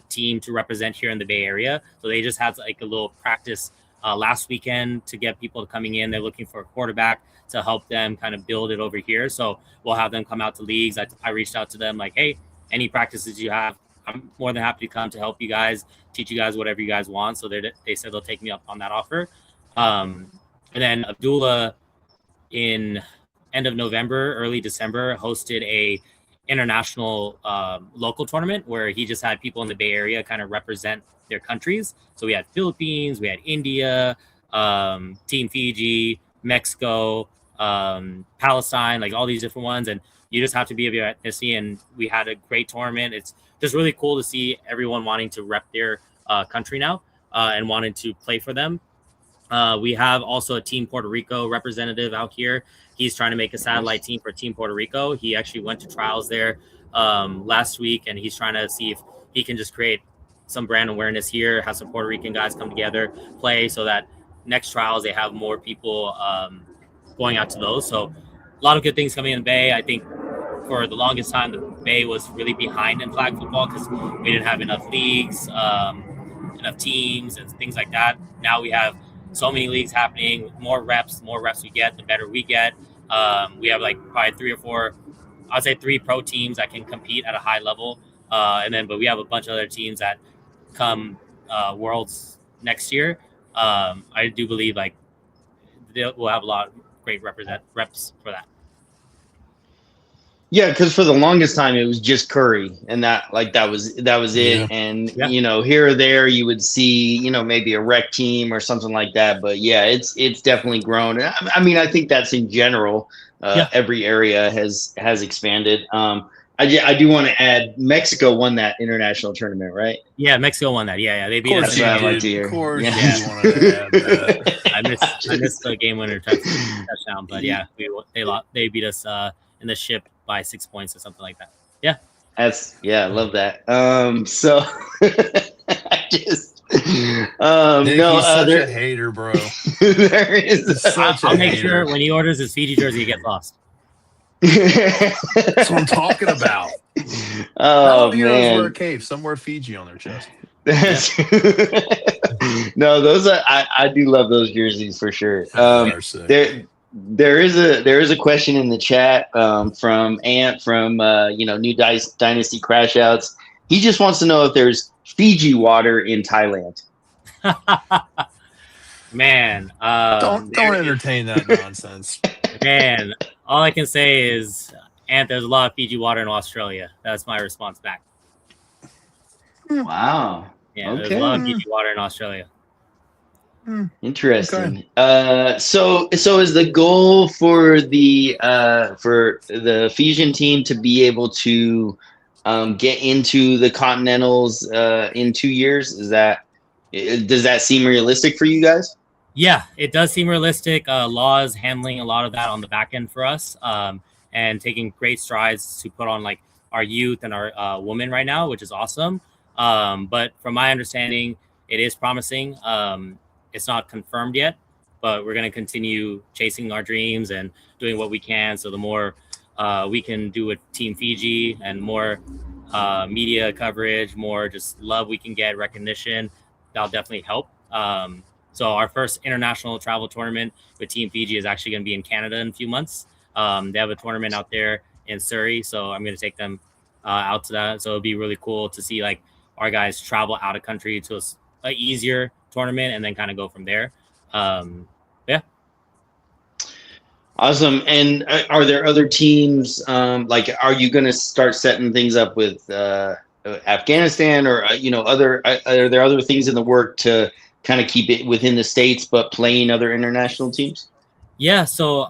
team to represent here in the Bay Area. So they just had like a little practice last weekend to get people coming in. They're looking for a quarterback to help them kind of build it over here. So we'll have them come out to leagues. I reached out to them like, hey, any practices you have, I'm more than happy to come to help you guys, teach you guys whatever you guys want. So they said they'll take me up on that offer. And then Abdullah in end of November, early December, hosted a international local tournament where he just had people in the Bay Area kind of represent their countries. So we had Philippines, we had India, Team Fiji, Mexico, Palestine, like all these different ones. And you just have to be of your ethnicity. And we had a great tournament. It's just really cool to see everyone wanting to rep their country now and wanting to play for them. We have also a Team Puerto Rico representative out here. He's trying to make a satellite team for Team Puerto Rico. He actually went to trials there last week, and he's trying to see if he can just create some brand awareness here, have some Puerto Rican guys come together, play, so that next trials they have more people going out to those. So a lot of good things coming in the Bay. I think for the longest time, the Bay was really behind in flag football because we didn't have enough leagues, enough teams, and things like that. Now we have so many leagues happening. More reps we get, the better we get. We have like probably 3 or 4, I'd say 3 pro teams that can compete at a high level. But we have a bunch of other teams that come Worlds next year. I do believe like we'll have a lot of great reps for that. Yeah, because for the longest time it was just Curry, and that was it. Yeah. And here or there you would see maybe a rec team or something like that. But yeah, it's definitely grown. I mean, I think that's in general. Every area has expanded. I do want to add, Mexico won that international tournament, right? Yeah, Mexico won that. Yeah, they beat us. Of course, yeah. You wanted to add that. I missed the game winner touchdown, but yeah, they beat us in the ship by 6 points or something like that. Yeah. I love that. So I just Nick, he's such a hater, bro. There is I'll make sure when he orders his Fiji jersey, he gets lost. That's what I'm talking about. Oh man, wear a man, cape, somewhere Fiji on their chest. No, those I do love those jerseys for sure. There is a question in the chat from Ant from New Dynasty Crash Outs. He just wants to know if there's Fiji water in Thailand. Man, don't entertain that nonsense. Man, all I can say is, Ant, there's a lot of Fiji water in Australia. That's my response back. Wow. Yeah, there's a lot of Fiji water in Australia. Interesting. Okay. So is the goal for the Fijian team to be able to get into the Continentals in 2 years? Does that seem realistic for you guys? Yeah, it does seem realistic. Law is handling a lot of that on the back end for us, and taking great strides to put on like our youth and our women right now, which is awesome. But from my understanding, it is promising. It's not confirmed yet, but we're going to continue chasing our dreams and doing what we can. So the more we can do with Team Fiji and more media coverage, more just love we can get, recognition, that'll definitely help. So our first international travel tournament with Team Fiji is actually going to be in Canada in a few months. They have a tournament out there in Surrey, so I'm going to take them out to that. So it'll be really cool to see like our guys travel out of country to a easier tournament and then kind of go from there. Yeah. Awesome. And are there other teams? Like, are you going to start setting things up with Afghanistan, or other? Are there other things in the work to kind of keep it within the states, but playing other international teams? Yeah, so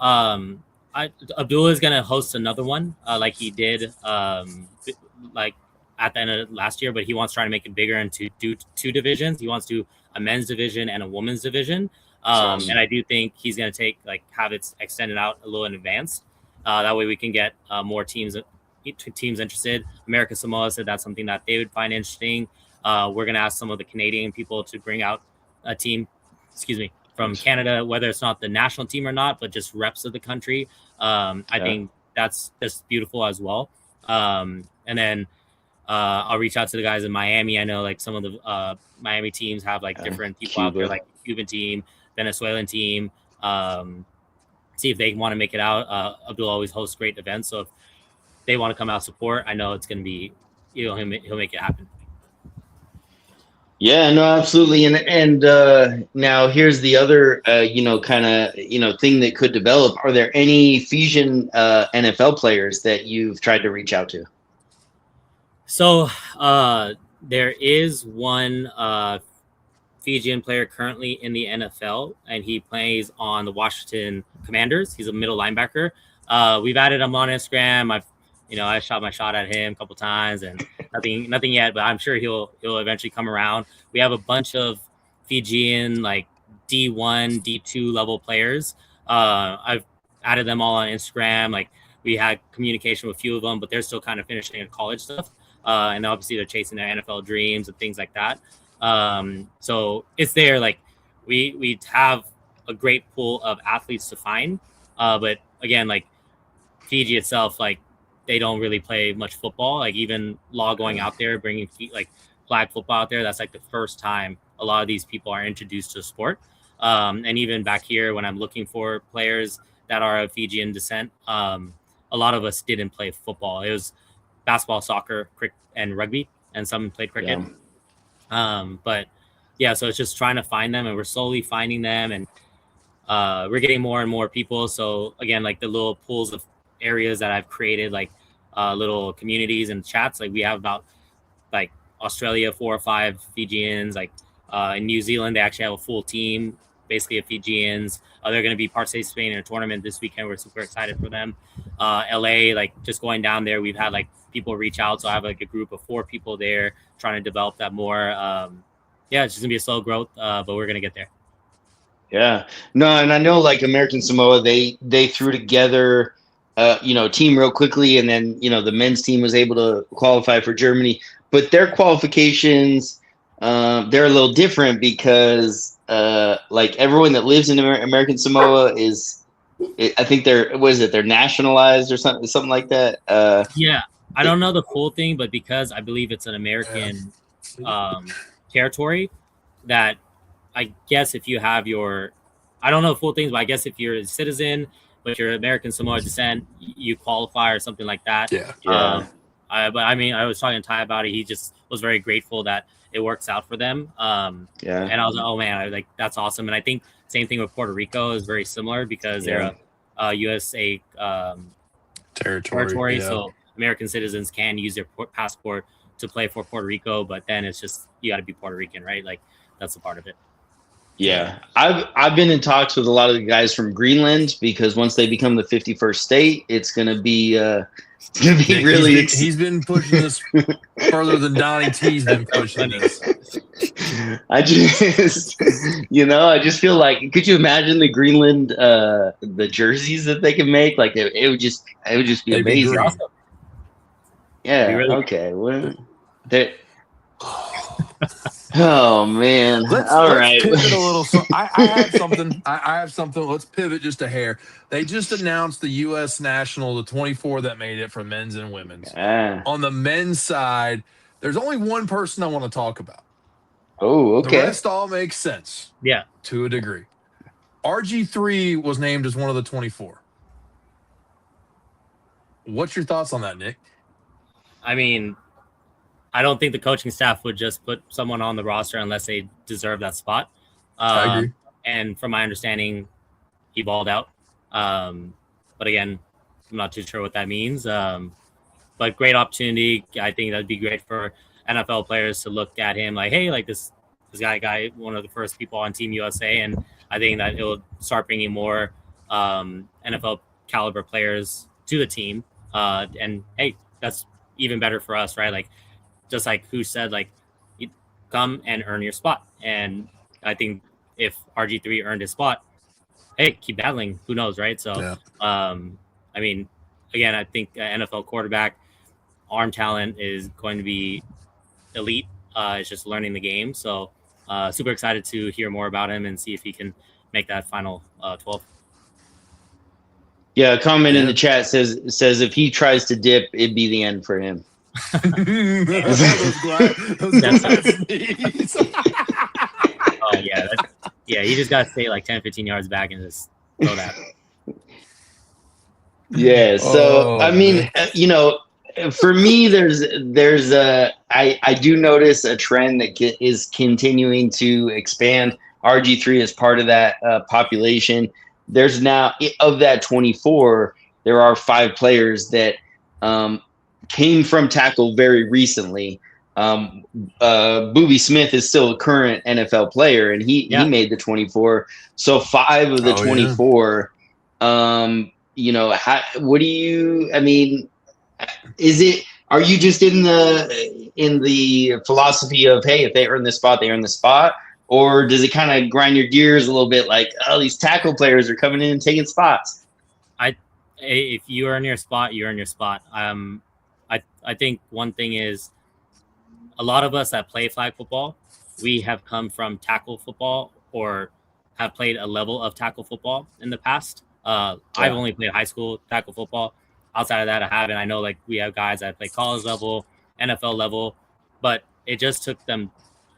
Abdullah is gonna host another one, like he did, like at the end of last year. But he wants to try to make it bigger and to do two divisions. He wants to do a men's division and a women's division. Awesome. And I do think he's gonna have it extended out a little in advance. That way we can get more teams interested. America Samoa said that's something that they would find interesting. We're gonna ask some of the Canadian people to bring out a team. Excuse me. From Canada, whether it's not the national team or not, but just reps of the country. I think that's beautiful as well. And then I'll reach out to the guys in Miami. I know like some of the Miami teams have like different people out there, like the Cuban team, Venezuelan team. See if they want to make it out. Abdul always hosts great events, so if they want to come out support, I know it's going to be, he'll make it happen. Yeah, no, absolutely. And now here's the other, kind of, thing that could develop. Are there any Fijian NFL players that you've tried to reach out to? So there is one Fijian player currently in the NFL, and he plays on the Washington Commanders. He's a middle linebacker. We've added him on Instagram. I shot my shot at him a couple times, and nothing yet. But I'm sure he'll eventually come around. We have a bunch of Fijian like D1, D2 level players. I've added them all on Instagram. Like we had communication with a few of them, but they're still kind of finishing their college stuff. And obviously they're chasing their NFL dreams and things like that. So it's there. Like we have a great pool of athletes to find. But again, like Fiji itself, like they don't really play much football. Like even Law going out there, bringing flag football out there, that's like the first time a lot of these people are introduced to the sport. And even back here, when I'm looking for players that are of Fijian descent, a lot of us didn't play football. It was basketball, soccer, cricket, and rugby, and some played cricket. But yeah, so it's just trying to find them, and we're slowly finding them, and we're getting more and more people. So again, like the little pools of areas that I've created, like little communities and chats, like we have about like Australia 4 or 5 Fijians, like in New Zealand they actually have a full team basically of Fijians. They're going to be participating in a tournament this weekend. We're super excited for them. LA, like just going down there, we've had like people reach out, so I have like a group of 4 people there trying to develop that more. It's just gonna be a slow growth, but we're gonna get there. Yeah, no, and I know like American Samoa, they threw together team real quickly, and then the men's team was able to qualify for Germany, but their qualifications they're a little different because like everyone that lives in American Samoa is, I think they're nationalized or something like that. Yeah, I don't know the full thing, but because I believe it's an American territory, that I guess if you have I don't know the full things, but I guess if you're a citizen but you're American Samoa descent, you qualify or something like that. Yeah. But I mean, I was talking to Ty about it. He just was very grateful that it works out for them. And I was like, oh man, that's awesome. And I think same thing with Puerto Rico is very similar because they're a USA territory. Yeah. So American citizens can use their passport to play for Puerto Rico, but then it's just you got to be Puerto Rican, right? Like that's a part of it. Yeah, I've been in talks with a lot of the guys from Greenland because once they become the 51st state, it's gonna be Nick, really. He's been pushing this further than Donnie T's been pushing this. I just feel like, could you imagine the Greenland the jerseys that they can make? Like it would just be They'd amazing. Be Awesome. Yeah. Okay. Well, oh man! Let's pivot a little. So I have something. I have something. Let's pivot just a hair. They just announced the U.S. national, the 24 that made it for men's and women's. On the men's side, there's only one person I want to talk about. Oh, okay. The rest all makes sense. Yeah, to a degree. RG3 was named as one of the 24. What's your thoughts on that, Nick? I mean, I don't think the coaching staff would just put someone on the roster unless they deserve that spot. I agree. And from my understanding, he balled out. but again, I'm not too sure what that means. But great opportunity. I think that'd be great for NFL players to look at him like, hey, like this guy, one of the first people on Team USA, and I think that it'll start bringing more NFL caliber players to the team. And hey, that's even better for us, right? Like, just like who said, like, you come and earn your spot. And I think if RG3 earned his spot, hey, keep battling. Who knows, right? So, Yeah. I mean, again, I think NFL quarterback arm talent is going to be elite. It's just learning the game. So, super excited to hear more about him and see if he can make that final 12. Yeah, a comment in the chat says if he tries to dip, it'd be the end for him. Those glad sneeze. Oh yeah, yeah. You just gotta stay like 10, 15 yards back and just throw that. Yeah. So I mean, you know, for me, I do notice a trend that is continuing to expand. RG3 is part of that population. There's now, of that 24, there are 5 players that came from tackle very recently. Boobie Smith is still a current NFL player, and he made the 24. So 5 of the 24. You know, what do you? I mean, are you just in the philosophy of, hey, if they earn the spot, they earn the spot? Or does it kind of grind your gears a little bit, like, oh, these tackle players are coming in and taking spots? If you earn your spot, you earn your spot. I think one thing is, a lot of us that play flag football, we have come from tackle football or have played a level of tackle football in the past. I've only played high school tackle football. Outside of that, I haven't. I know, like, we have guys that play college level, NFL level, but it just took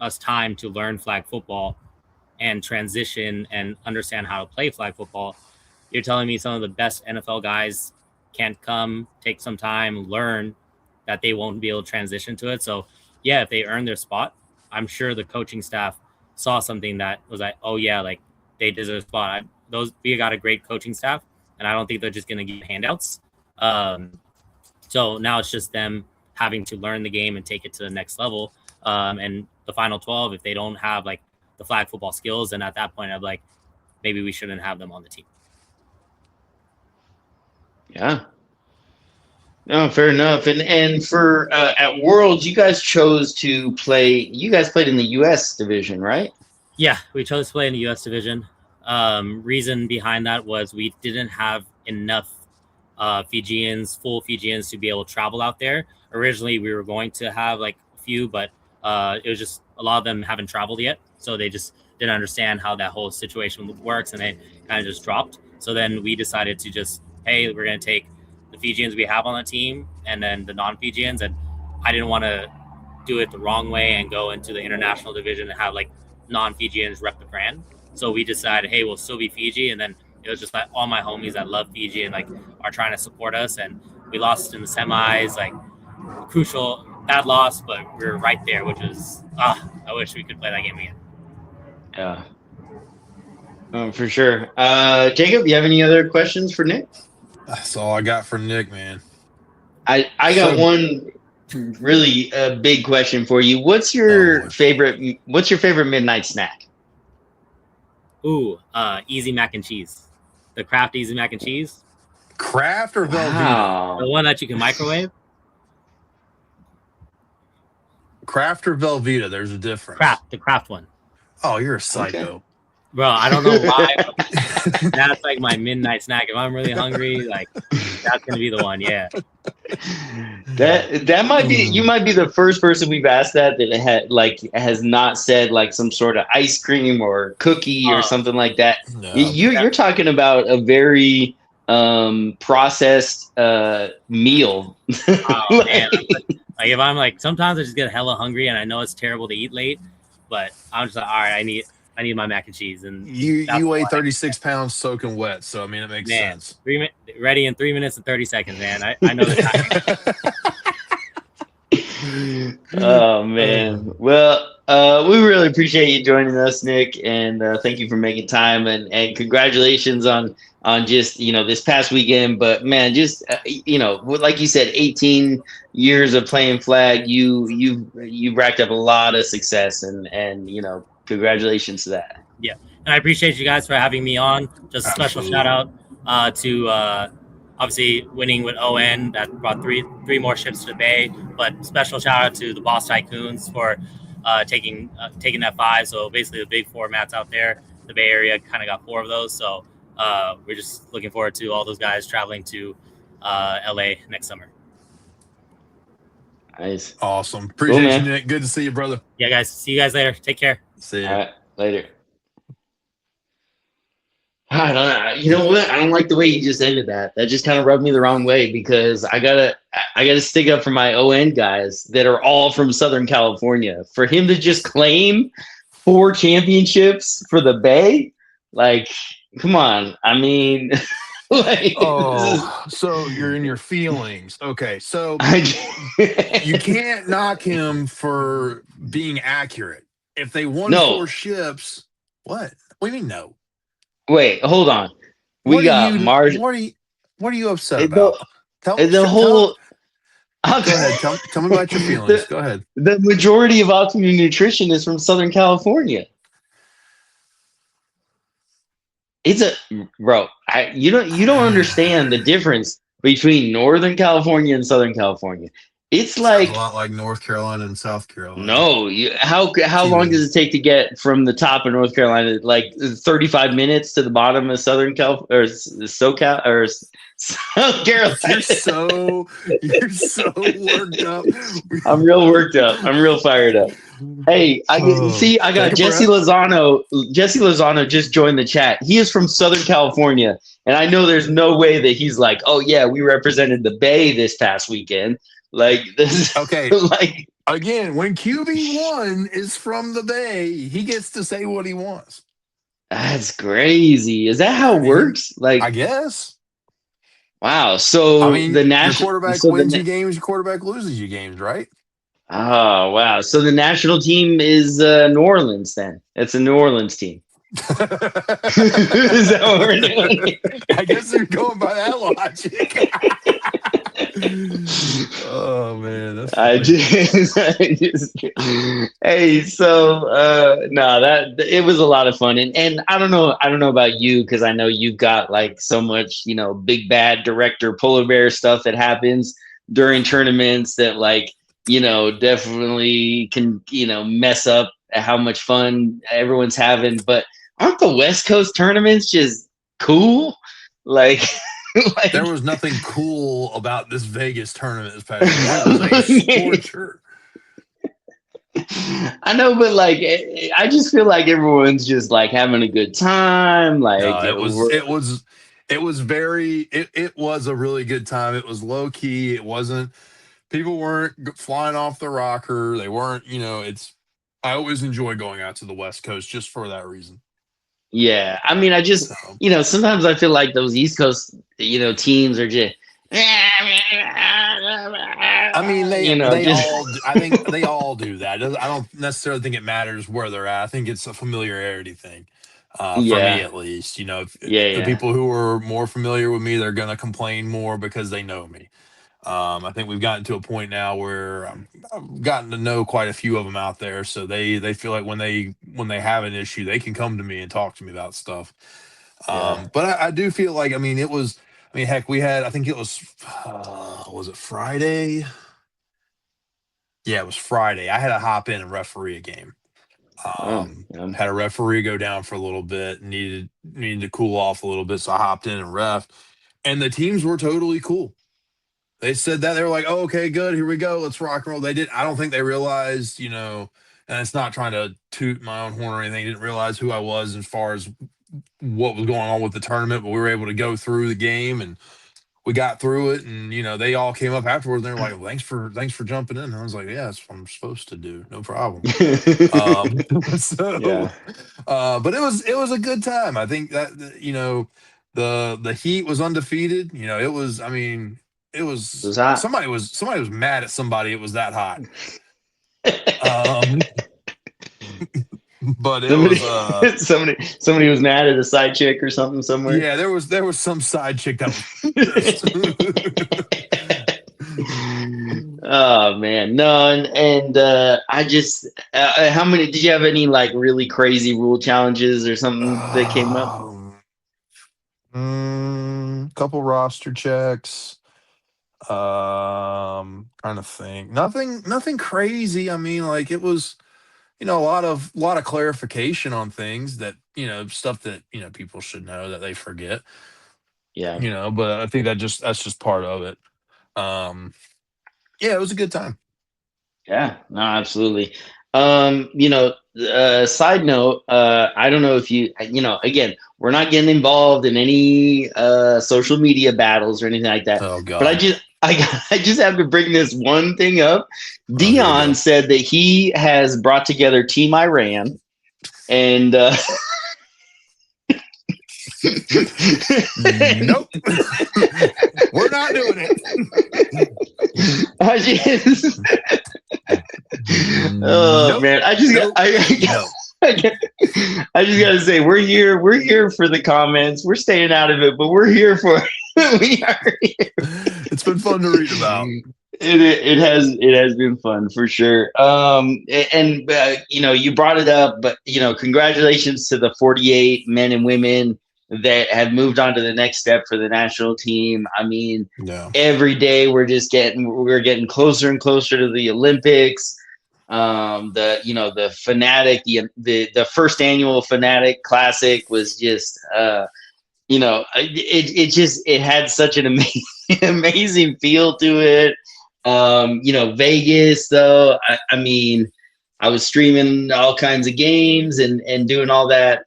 us time to learn flag football and transition and understand how to play flag football. You're telling me some of the best NFL guys can't come, take some time, learn, that they won't be able to transition to it. So yeah, if they earn their spot, I'm sure the coaching staff saw something that was like, oh yeah, like they deserve a spot. We got a great coaching staff, and I don't think they're just going to give handouts. So now it's just them having to learn the game and take it to the next level. And the final 12, if they don't have like the flag football skills, then at that point, I'm like, maybe we shouldn't have them on the team. Yeah. No, fair enough. And for at Worlds, you guys chose to play. You guys played in the U.S. division, right? Yeah, we chose to play in the U.S. division. Reason behind that was we didn't have enough full Fijians to be able to travel out there. Originally, we were going to have like a few, but it was just a lot of them haven't traveled yet, so they just didn't understand how that whole situation works, and they kind of just dropped. So then we decided to just, hey, we're going to take the Fijians we have on the team and then the non-Fijians, and I didn't want to do it the wrong way and go into the international division and have like non-Fijians rep the brand. So we decided, hey, we'll still be Fiji, and then it was just like all my homies that love Fiji and like are trying to support us, and we lost in the semis, like crucial, bad loss, but we were right there, which is I wish we could play that game again. Yeah, for sure. Jacob, you have any other questions for Nik? That's all I got for Nik, man. I got one really big question for you. What's your favorite midnight snack? Ooh, easy mac and cheese. The Kraft easy mac and cheese. Kraft or Velveeta? Wow. The one that you can microwave. Kraft or Velveeta? There's a difference. Kraft, the Kraft one. Oh, you're a psycho. Okay. Bro, I don't know why. That's like my midnight snack. If I'm really hungry, like that's gonna be the one. Yeah. That might be, you might be the first person we've asked that has not said like some sort of ice cream or cookie or something like that. No. You're talking about a very processed meal. Oh man. Like if I'm like, sometimes I just get hella hungry and I know it's terrible to eat late, but I'm just like, all right, I need my mac and cheese. And you weigh 36 pounds soaking wet, so I mean it makes sense. Ready in 3 minutes and 30 seconds, man. I know the time. Oh man. Well, we really appreciate you joining us, Nick, and thank you for making time, and congratulations on just this past weekend. But man, just like you said, 18 years of playing flag, you racked up a lot of success, and congratulations to that. Yeah, and I appreciate you guys for having me on. Just a special shout out to obviously winning with ON that brought three more ships to the Bay. But special shout out to the Boss Tycoons for taking that 5. So basically the big formats out there. The Bay Area kind of got 4 of those. So we're just looking forward to all those guys traveling to LA next summer. Nice. Awesome. Appreciate man. you, Nick. Good to see you, brother. Yeah, guys. See you guys later. Take care. See you. All right, later. I don't know. You know what? I don't like the way you just ended that. That just kind of rubbed me the wrong way, because I gotta stick up for my ON guys that are all from Southern California. For him to just claim 4 championships for the Bay, like, come on. I mean, like, so you're in your feelings. Okay, so you can't knock him for being accurate. If they won 4 ships, what? What do you mean no? Wait, hold on. We got Mars. What are you upset about? Go ahead. Tell me about your feelings. Go ahead. The majority of Optimum Nutrition is from Southern California. Bro. You don't understand the difference between Northern California and Southern California. It's like a lot like North Carolina and South Carolina. No, how long does it take to get from the top of North Carolina? Like 35 minutes to the bottom of Southern Cal or SoCal or South Carolina. You're so worked up. I'm real worked up. I'm real fired up. Hey, I got Jesse Lozano. Jesse Lozano just joined the chat. He is from Southern California, and I know there's no way that he's like, oh yeah, we represented the Bay this past weekend. Like this, okay. Like again, when QB1 is from the Bay, he gets to say what he wants. That's crazy. Is that how it works? Like, I guess. Wow. So the national quarterback wins you games, your quarterback loses you games, right? Oh wow. So the national team is New Orleans. Then it's a New Orleans team. Is that what we're doing? I guess they're going by that logic. Oh man, that's funny. Hey, so that it was a lot of fun, and I don't know about you, because I know you've got like so much big bad director polar bear stuff that happens during tournaments that definitely can mess up how much fun everyone's having. But aren't the West Coast tournaments just cool? Like there was nothing cool about this Vegas tournament this past year. It was a scorcher. I know, but I just feel like everyone's just having a good time. It was a really good time. It was low key. It wasn't. People weren't flying off the rocker. They weren't. I always enjoy going out to the West Coast just for that reason. Yeah, I mean, I just sometimes I feel like those East Coast teams are just. I mean, I think they all do that. I don't necessarily think it matters where they're at. I think it's a familiarity thing. For me, at least, the people who are more familiar with me, they're gonna complain more because they know me. I think we've gotten to a point now where I've gotten to know quite a few of them out there, so they feel like when they have an issue, they can come to me and talk to me about stuff. But I do feel like, heck, we had, I think it was it Friday? Yeah, it was Friday. I had to hop in and referee a game. Had a referee go down for a little bit, needed to cool off a little bit, so I hopped in and ref, and the teams were totally cool. They said that. They were like, oh, okay, good. Here we go. Let's rock and roll. I don't think they realized, and it's not trying to toot my own horn or anything. They didn't realize who I was as far as what was going on with the tournament, but we were able to go through the game and we got through it. And, they all came up afterwards and they were like, thanks for jumping in. And I was like, yeah, that's what I'm supposed to do. No problem. But it was a good time. I think that, the Heat was undefeated. It was hot. Somebody was mad at somebody. It was that hot. But it Somebody, was somebody was mad at a side chick or something somewhere. yeah, there was some side chick that was Oh man, no, and I just how many did you have any like really crazy rule challenges or something that came up? Couple roster checks. Trying to think. Nothing crazy. I mean, like it was, a lot of clarification on things that, stuff that, people should know that they forget. Yeah, But I think that's just part of it. Yeah, it was a good time. yeah, no, absolutely. Side note, I don't know if again, we're not getting involved in any social media battles or anything like that. Oh But God. I just have to bring this one thing up. Oh, here we go. Dion said that he has brought together Team Iran, and Nope. We're not doing it. I just, oh Nope. man, I just got, No. I just gotta say, we're here for the comments. We're staying out of it, but we're here for we are here. It's been fun to read about. It has been fun for sure. And you brought it up, but congratulations to the 48 men and women that have moved on to the next step for the national team. I mean, Yeah. every day we're getting closer and closer to the Olympics. The Fanatic, the first annual Fanatic Classic was just it had such an amazing feel to it. Vegas though, I mean, I was streaming all kinds of games and doing all that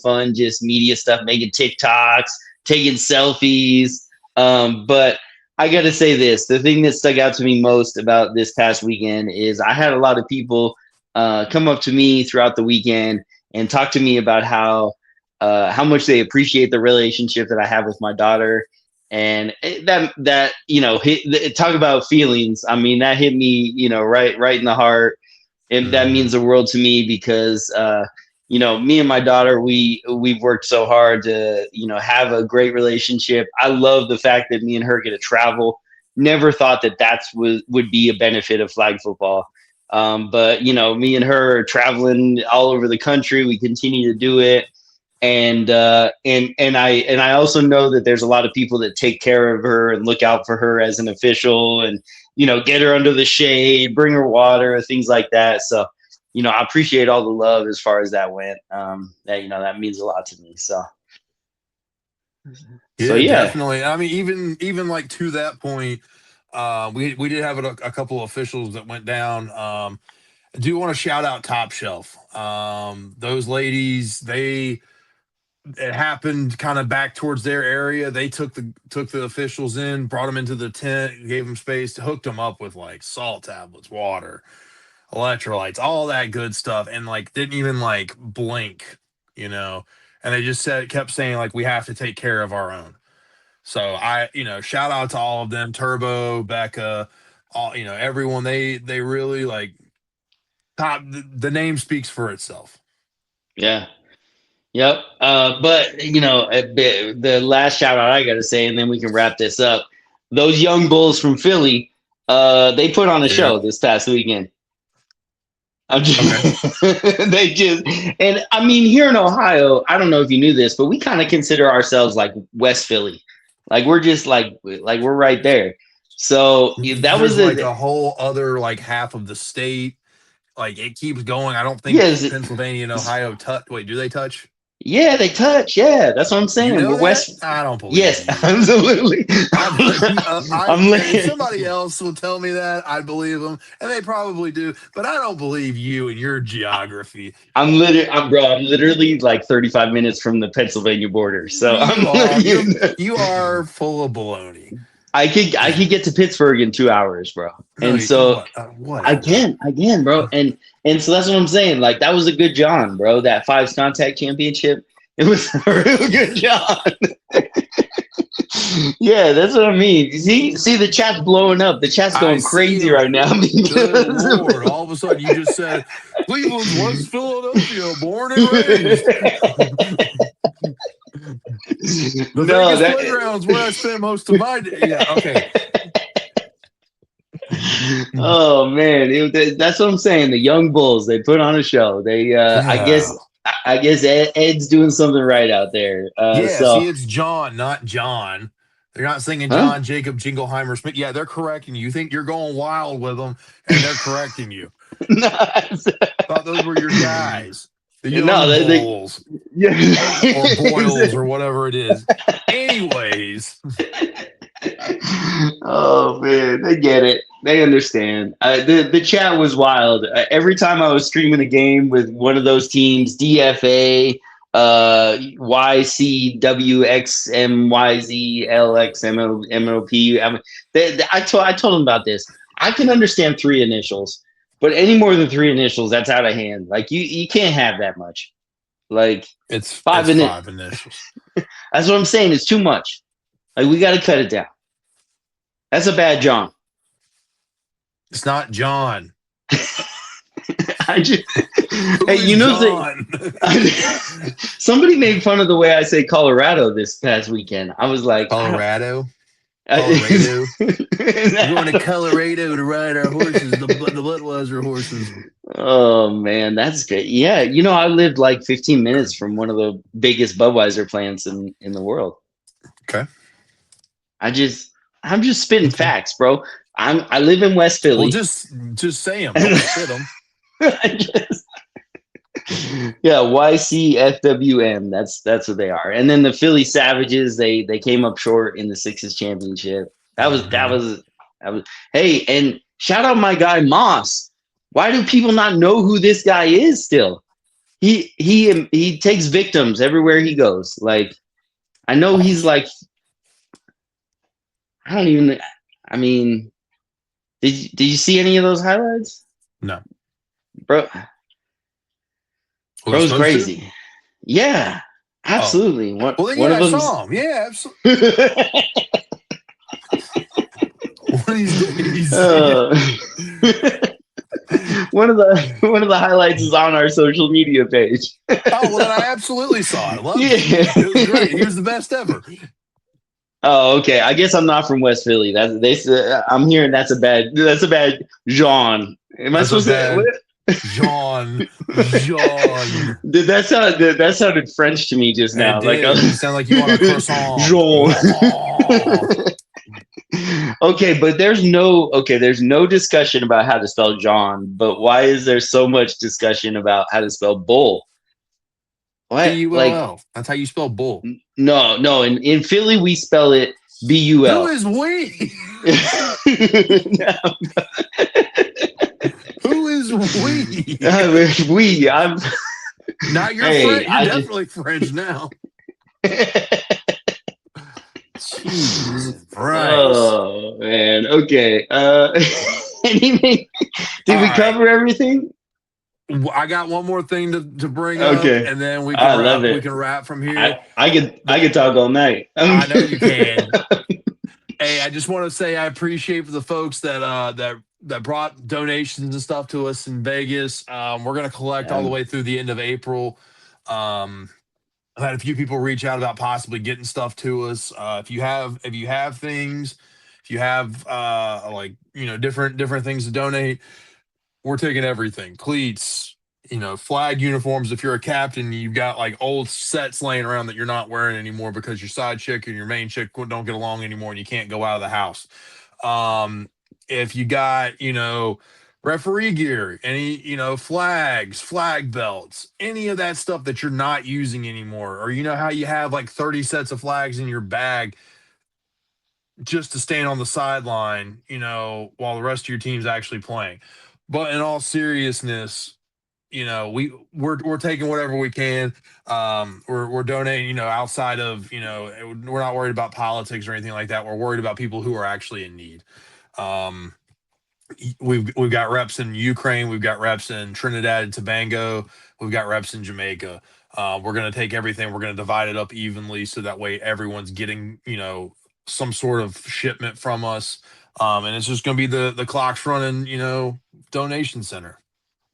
fun just media stuff, making TikToks, taking selfies. But I got to say this, the thing that stuck out to me most about this past weekend is I had a lot of people come up to me throughout the weekend and talk to me about how much they appreciate the relationship that I have with my daughter. And talk about feelings. I mean, that hit me, right in the heart. And that means the world to me because, me and my daughter, we've worked so hard to, have a great relationship. I love the fact that me and her get to travel. Never thought that would be a benefit of flag football. But me and her are traveling all over the country. We continue to do it. And I also know that there's a lot of people that take care of her and look out for her as an official and, get her under the shade, bring her water, things like that. So, I appreciate all the love as far as that went. That means a lot to me. So, Yeah, definitely. I mean, even like to that point, we did have a couple of officials that went down. I do want to shout out Top Shelf. Those ladies, it happened kind of back towards their area. They took the officials in, brought them into the tent, gave them space, hooked them up with like salt tablets, water, electrolytes, all that good stuff, and like didn't even like blink, And they just kept saying like we have to take care of our own. So shout out to all of them, Turbo, Becca, all everyone. They really like top. The name speaks for itself. Yeah. Yep. But the last shout out I got to say, and then we can wrap this up. Those young bulls from Philly, they put on a show this past weekend. I'm just, and I mean, here in Ohio, I don't know if you knew this, but we kind of consider ourselves like West Philly. Like we're just like we're right there. So that was like a whole other like half of the state. Like it keeps going. I don't think Pennsylvania and Ohio touch. Wait, do they touch? Yeah, they touch. Yeah, that's what I'm saying. You know We're West. I don't believe. Yes, you. absolutely. If somebody else will tell me that, I believe them, and they probably do. But I don't believe you and your geography. I'm literally like 35 minutes from the Pennsylvania border. So you are full of baloney. I could get to Pittsburgh in 2 hours, bro. No, and so what? I can, bro. And so that's what I'm saying. Like that was a good John, bro. That Fives Contact Championship. It was a real good John. Yeah, that's what I mean. See the chat's blowing up. The chat's going crazy right now. Good Lord. All of a sudden you just said, we Cleveland's West Philadelphia, born and raised. The No, Vegas playground's where I spent most of my day. Yeah, okay. Oh man, that's what I'm saying. The young bulls, they put on a show. They, Yeah. I guess Ed's doing something right out there. Yeah, So, see, it's John, not John. They're not singing huh? John Jacob Jingleheimer Smith. Yeah, they're correcting you. You think you're going wild with them, and they're correcting you. Thought those were your guys, the young No, bulls yeah, or boils or whatever it is. Anyways, oh man, they get it. They understand. The chat was wild. Every time I was streaming a game with one of those teams, DFA, YCWXMYZ, LXMOP. I told them about this. I can understand 3 initials, but any more than 3 initials, that's out of hand. Like you can't have that much. Like it's 5 initials. That's what I'm saying. It's too much. Like we got to cut it down. That's a bad John. It's not John. I just, Who is John? Somebody made fun of the way I say Colorado this past weekend. I was like, Colorado. We're going to Colorado to ride our horses, the Budweiser horses. Oh man, that's good. Yeah, I lived like 15 minutes from one of the biggest Budweiser plants in the world. Okay. I'm just spitting facts, bro. I live in West Philly. Well, just say them. Don't spit them. Yeah, YCFWM. That's what they are. And then the Philly Savages, they came up short in the Sixes championship. That was. Hey, and shout out my guy Moss. Why do people not know who this guy is still? He takes victims everywhere he goes. Like, I know he's like, I don't even. I mean, did you see any of those highlights? No, bro. Bro's crazy. To? Yeah, absolutely. Oh. Well, then I saw him. Yeah, absolutely. One of these days. One of the highlights is on our social media page. Oh, well, then I absolutely saw it. Loved it. It was great. He was the best ever. Oh, okay. I guess I'm not from West Philly. I'm hearing that's a bad JAWN. Am I supposed to? JAWN. That sounded French to me just now. Like you sound like you want a croissant. JAWN. Okay, but there's no discussion about how to spell JAWN. But why is there so much discussion about how to spell bull? What? B-U-L-L. That's how you spell bull. No. In Philly we spell it B-U-L. Who is we? Who is we? We. I'm not your friend. You're definitely French now. Jesus Christ. Oh man. Okay. Anything? Did we cover everything? I got one more thing to bring up, and then we can wrap from here. I could talk all night. I know you can. Hey, I just want to say I appreciate for the folks that brought donations and stuff to us in Vegas. We're going to collect all the way through the end of April. I've had a few people reach out about possibly getting stuff to us. If you have things, if you have different things to donate, we're taking everything. Cleats, flag uniforms. If you're a captain, you've got like old sets laying around that you're not wearing anymore because your side chick and your main chick don't get along anymore and you can't go out of the house. If you got, referee gear, any, flags, flag belts, any of that stuff that you're not using anymore, or how you have like 30 sets of flags in your bag just to stand on the sideline, while the rest of your team's actually playing. But in all seriousness, we're taking whatever we can. We're donating, outside of, we're not worried about politics or anything like that. We're worried about people who are actually in need. We've got reps in Ukraine. We've got reps in Trinidad and Tobago. We've got reps in Jamaica. We're going to take everything. We're going to divide it up evenly so that way everyone's getting, some sort of shipment from us. And it's just going to be the clock's running, donation center.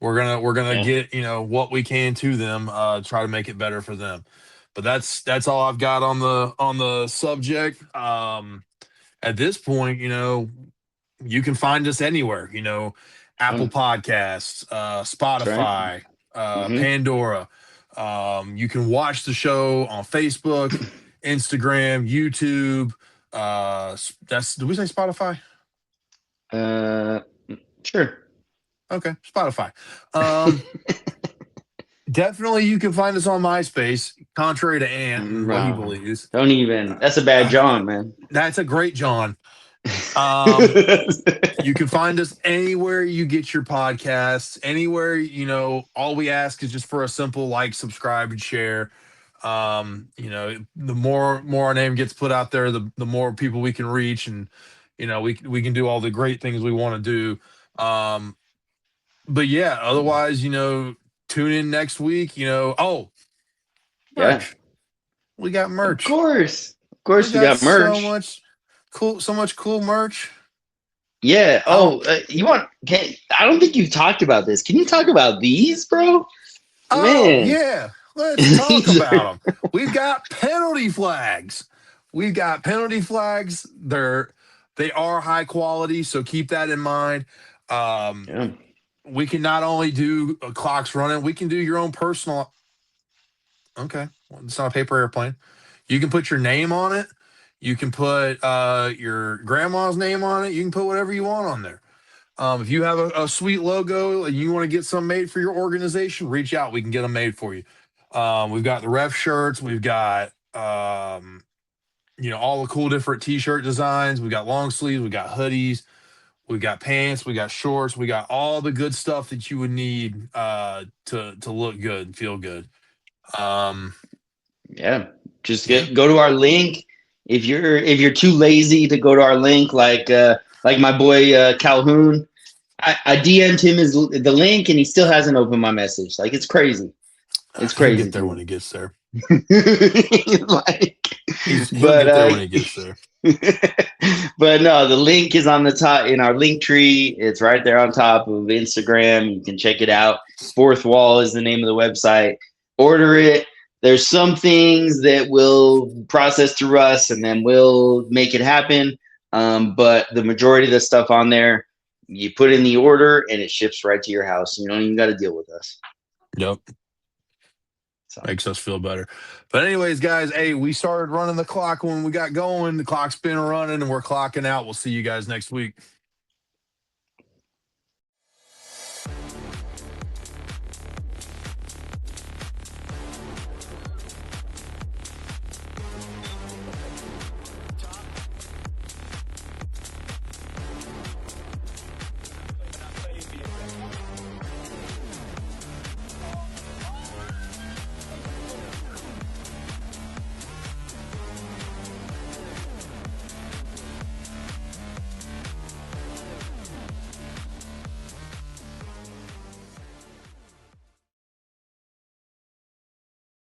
We're gonna Yeah. get, you know, what we can to them, try to make it better for them. But that's all I've got on the subject. At this point, you know, you can find us anywhere, you know, Apple Podcasts, That's right. Spotify, Hmm. Pandora. You can watch the show on Facebook, Instagram, YouTube. Did we say Spotify? Uh, sure. Okay, Spotify. Um, Definitely you can find us on MySpace, contrary to Ant and what he Bro, believes. don't even. That's a bad John, man. That's a great John. Um, You can find us anywhere you get your podcasts, anywhere, you know, all we ask is just for a simple like, subscribe, and share. You know, the more our name gets put out there, the more people we can reach, and you know, we can do all the great things we want to do. But yeah, otherwise, you know, tune in next week, you know. Oh, Yeah, merch. We got of merch. course. Of We course, we got got merch. so much cool merch. Yeah. I don't Oh, you want? I don't think you've talked about this. Can you talk about these, bro? Oh, Man, yeah. Let's talk these about are. them. We've got penalty flags. We've got penalty flags. They are high quality, so keep that in mind. Um, Yeah. we can not only do clocks running, we can do your own personal. Okay, well, it's not a paper airplane. You can put your name on it. You can put your grandma's name on it. You can put whatever you want on there. If you have a sweet logo and you want to get some made for your organization, reach out. We can get them made for you. We've got the ref shirts. We've got, you know, all the cool different t-shirt designs. We got long sleeves. We got hoodies. We got pants. We got shorts. We got all the good stuff that you would need to look good and feel good. Um, Yeah. Just yeah. go to our link. If you're too lazy to go to our link, like my boy Calhoun, I DM'd him the link and he still hasn't opened my message. Like it's crazy. It's He'll crazy get to there when me. he gets there. Like, He'll but get there when he gets there. but no, the link is on the top in our link tree. It's right there on top of Instagram. You can check it out. Fourth Wall is the name of the website. Order it. There's some things that will process through us and then we'll make it happen. But the majority of the stuff on there, you put in the order and it ships right to your house. You don't even got to deal with us. Yep. So. Makes us feel better. But anyways, guys, hey, we started running the clock when we got going. The clock's been running and we're clocking out. We'll see you guys next week.